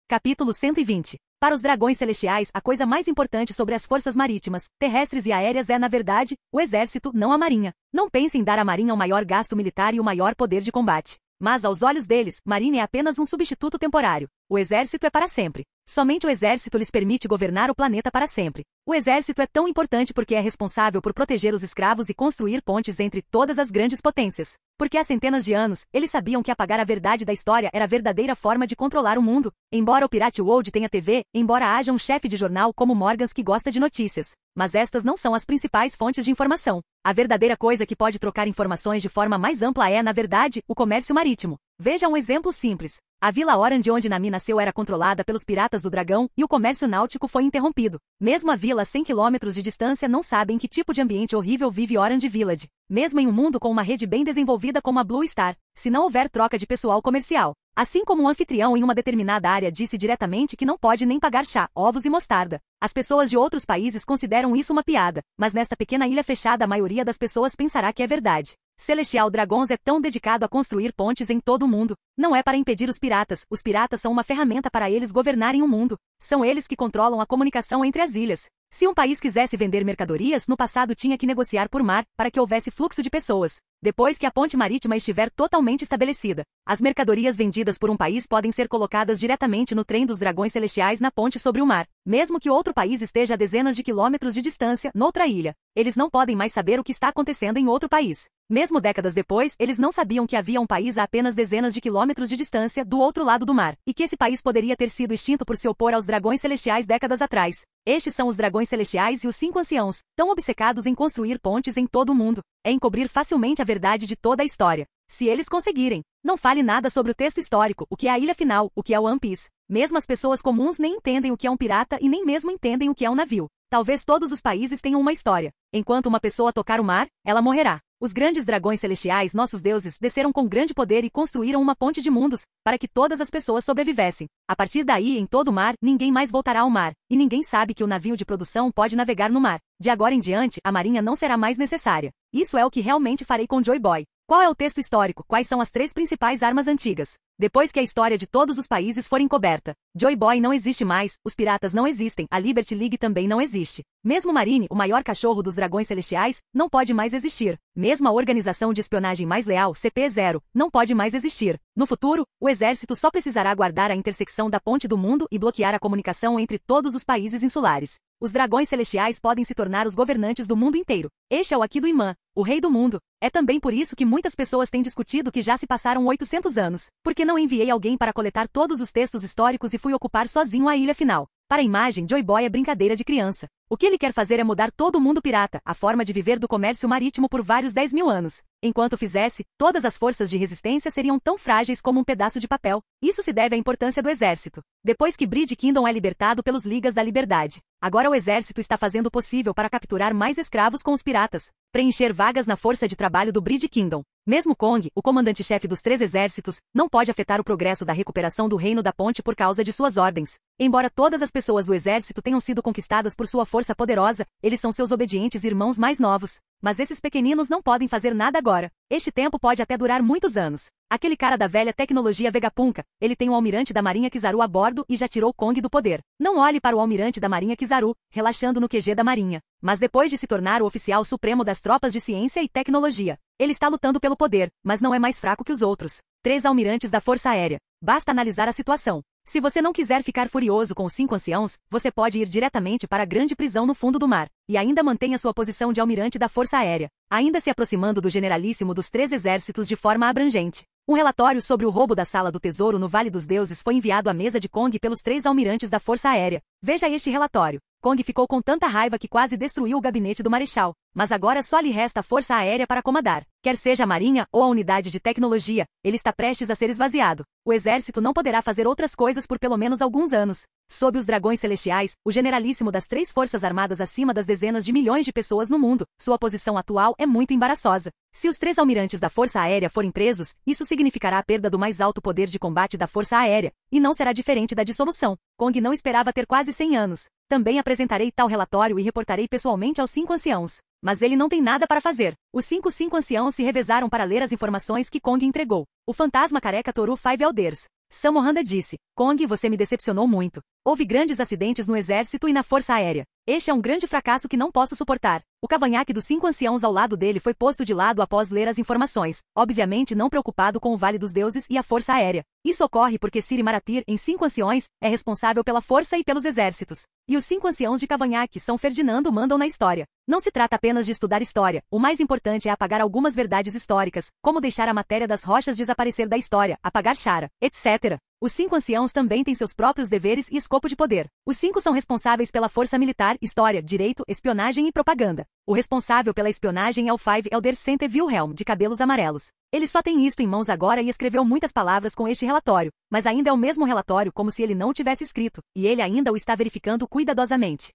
Capítulo 120. Para os dragões celestiais, a coisa mais importante sobre as forças marítimas, terrestres e aéreas é, na verdade, o exército, não a marinha. Não pense em dar à marinha o maior gasto militar e o maior poder de combate. Mas, aos olhos deles, marinha é apenas um substituto temporário. O exército é para sempre. Somente o exército lhes permite governar o planeta para sempre. O exército é tão importante porque é responsável por proteger os escravos e construir pontes entre todas as grandes potências. Porque há centenas de anos, eles sabiam que apagar a verdade da história era a verdadeira forma de controlar o mundo. Embora o Pirate World tenha TV, embora haja um chefe de jornal como Morgans que gosta de notícias. Mas estas não são as principais fontes de informação. A verdadeira coisa que pode trocar informações de forma mais ampla é, na verdade, o comércio marítimo. Veja um exemplo simples. A Vila Orange onde Nami nasceu era controlada pelos piratas do Dragão e o comércio náutico foi interrompido. Mesmo a vila a 100 quilômetros de distância não sabe em que tipo de ambiente horrível vive Orange Village. Mesmo em um mundo com uma rede bem desenvolvida como a Blue Star, se não houver troca de pessoal comercial. Assim como um anfitrião em uma determinada área disse diretamente que não pode nem pagar chá, ovos e mostarda. As pessoas de outros países consideram isso uma piada, mas nesta pequena ilha fechada a maioria das pessoas pensará que é verdade. Celestial Dragons é tão dedicado a construir pontes em todo o mundo. Não é para impedir os piratas são uma ferramenta para eles governarem o mundo. São eles que controlam a comunicação entre as ilhas. Se um país quisesse vender mercadorias, no passado tinha que negociar por mar, para que houvesse fluxo de pessoas. Depois que a ponte marítima estiver totalmente estabelecida, as mercadorias vendidas por um país podem ser colocadas diretamente no trem dos dragões celestiais na ponte sobre o mar. Mesmo que outro país esteja a dezenas de quilômetros de distância, noutra ilha, eles não podem mais saber o que está acontecendo em outro país. Mesmo décadas depois, eles não sabiam que havia um país a apenas dezenas de quilômetros de distância do outro lado do mar, e que esse país poderia ter sido extinto por se opor aos dragões celestiais décadas atrás. Estes são os dragões celestiais e os 5 anciãos, tão obcecados em construir pontes em todo o mundo. É encobrir facilmente a verdade de toda a história. Se eles conseguirem, não fale nada sobre o texto histórico, o que é a ilha final, o que é o One Piece. Mesmo as pessoas comuns nem entendem o que é um pirata e nem mesmo entendem o que é um navio. Talvez todos os países tenham uma história. Enquanto uma pessoa tocar o mar, ela morrerá. Os grandes dragões celestiais, nossos deuses, desceram com grande poder e construíram uma ponte de mundos, para que todas as pessoas sobrevivessem. A partir daí, em todo o mar, ninguém mais voltará ao mar, e ninguém sabe que o navio de produção pode navegar no mar. De agora em diante, a marinha não será mais necessária. Isso é o que realmente farei com Joy Boy. Qual é o texto histórico? Quais são as 3 principais armas antigas? Depois que a história de todos os países for encoberta, Joy Boy não existe mais, os piratas não existem, a Liberty League também não existe. Mesmo Marine, o maior cachorro dos dragões celestiais, não pode mais existir. Mesmo a organização de espionagem mais leal, CP0, não pode mais existir. No futuro, o exército só precisará guardar a intersecção da ponte do mundo e bloquear a comunicação entre todos os países insulares. Os dragões celestiais podem se tornar os governantes do mundo inteiro. Este é o Aki do Imã, o rei do mundo. É também por isso que muitas pessoas têm discutido que já se passaram 800 anos. Porque não enviei alguém para coletar todos os textos históricos e fui ocupar sozinho a ilha final. Para a imagem, Joy Boy é brincadeira de criança. O que ele quer fazer é mudar todo o mundo pirata, a forma de viver do comércio marítimo por vários 10.000 anos. Enquanto fizesse, todas as forças de resistência seriam tão frágeis como um pedaço de papel. Isso se deve à importância do exército. Depois que Bridge Kingdom é libertado pelos Ligas da Liberdade, agora o exército está fazendo o possível para capturar mais escravos com os piratas, preencher vagas na força de trabalho do Bridge Kingdom. Mesmo Kong, o comandante-chefe dos 3 exércitos, não pode afetar o progresso da recuperação do reino da ponte por causa de suas ordens. Embora todas as pessoas do exército tenham sido conquistadas por sua força poderosa, eles são seus obedientes irmãos mais novos. Mas esses pequeninos não podem fazer nada agora. Este tempo pode até durar muitos anos. Aquele cara da velha tecnologia Vegapunk, ele tem o almirante da Marinha Kizaru a bordo e já tirou Kong do poder. Não olhe para o almirante da Marinha Kizaru, relaxando no QG da Marinha. Mas depois de se tornar o oficial supremo das tropas de ciência e tecnologia, ele está lutando pelo poder, mas não é mais fraco que os outros. 3 almirantes da Força Aérea. Basta analisar a situação. Se você não quiser ficar furioso com os 5 anciãos, você pode ir diretamente para a grande prisão no fundo do mar, e ainda mantenha sua posição de almirante da Força Aérea, ainda se aproximando do generalíssimo dos 3 exércitos de forma abrangente. Um relatório sobre o roubo da Sala do Tesouro no Vale dos Deuses foi enviado à mesa de Kong pelos 3 almirantes da Força Aérea. Veja este relatório. Kong ficou com tanta raiva que quase destruiu o gabinete do Marechal, mas agora só lhe resta a Força Aérea para comandar. Quer seja a Marinha ou a unidade de tecnologia, ele está prestes a ser esvaziado. O exército não poderá fazer outras coisas por pelo menos alguns anos. Sob os dragões celestiais, o generalíssimo das 3 forças armadas acima das dezenas de milhões de pessoas no mundo, sua posição atual é muito embaraçosa. Se os 3 almirantes da Força Aérea forem presos, isso significará a perda do mais alto poder de combate da Força Aérea, e não será diferente da dissolução. Kong não esperava ter quase 100 anos. Também apresentarei tal relatório e reportarei pessoalmente aos 5 anciãos. Mas ele não tem nada para fazer. Os 5 anciãos se revezaram para ler as informações que Kong entregou. O fantasma careca Toru Five Elders. Samohanda disse: Kong, você me decepcionou muito. Houve grandes acidentes no exército e na força aérea. Este é um grande fracasso que não posso suportar. O cavanhaque dos 5 anciãos ao lado dele foi posto de lado após ler as informações, obviamente não preocupado com o Vale dos Deuses e a força aérea. Isso ocorre porque Siri Maratir, em 5 anciões, é responsável pela força e pelos exércitos. E os 5 anciãos de cavanhaque São Ferdinando mandam na história. Não se trata apenas de estudar história, o mais importante é apagar algumas verdades históricas, como deixar a matéria das rochas desaparecer da história, apagar Chara, etc. Os 5 anciãos também têm seus próprios deveres e escopo de poder. Os 5 são responsáveis pela força militar, história, direito, espionagem e propaganda. O responsável pela espionagem é o Five Elder Sente Wilhelm, de cabelos amarelos. Ele só tem isto em mãos agora e escreveu muitas palavras com este relatório, mas ainda é o mesmo relatório como se ele não o tivesse escrito, e ele ainda o está verificando cuidadosamente.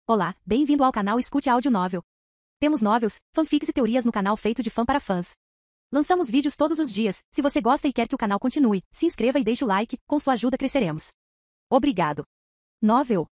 Olá, bem-vindo ao canal Escute Áudio Novel. Temos novels, fanfics e teorias no canal feito de fã para fãs. Lançamos vídeos todos os dias. Se você gosta e quer que o canal continue, se inscreva e deixe o like, com sua ajuda cresceremos. Obrigado. Novel.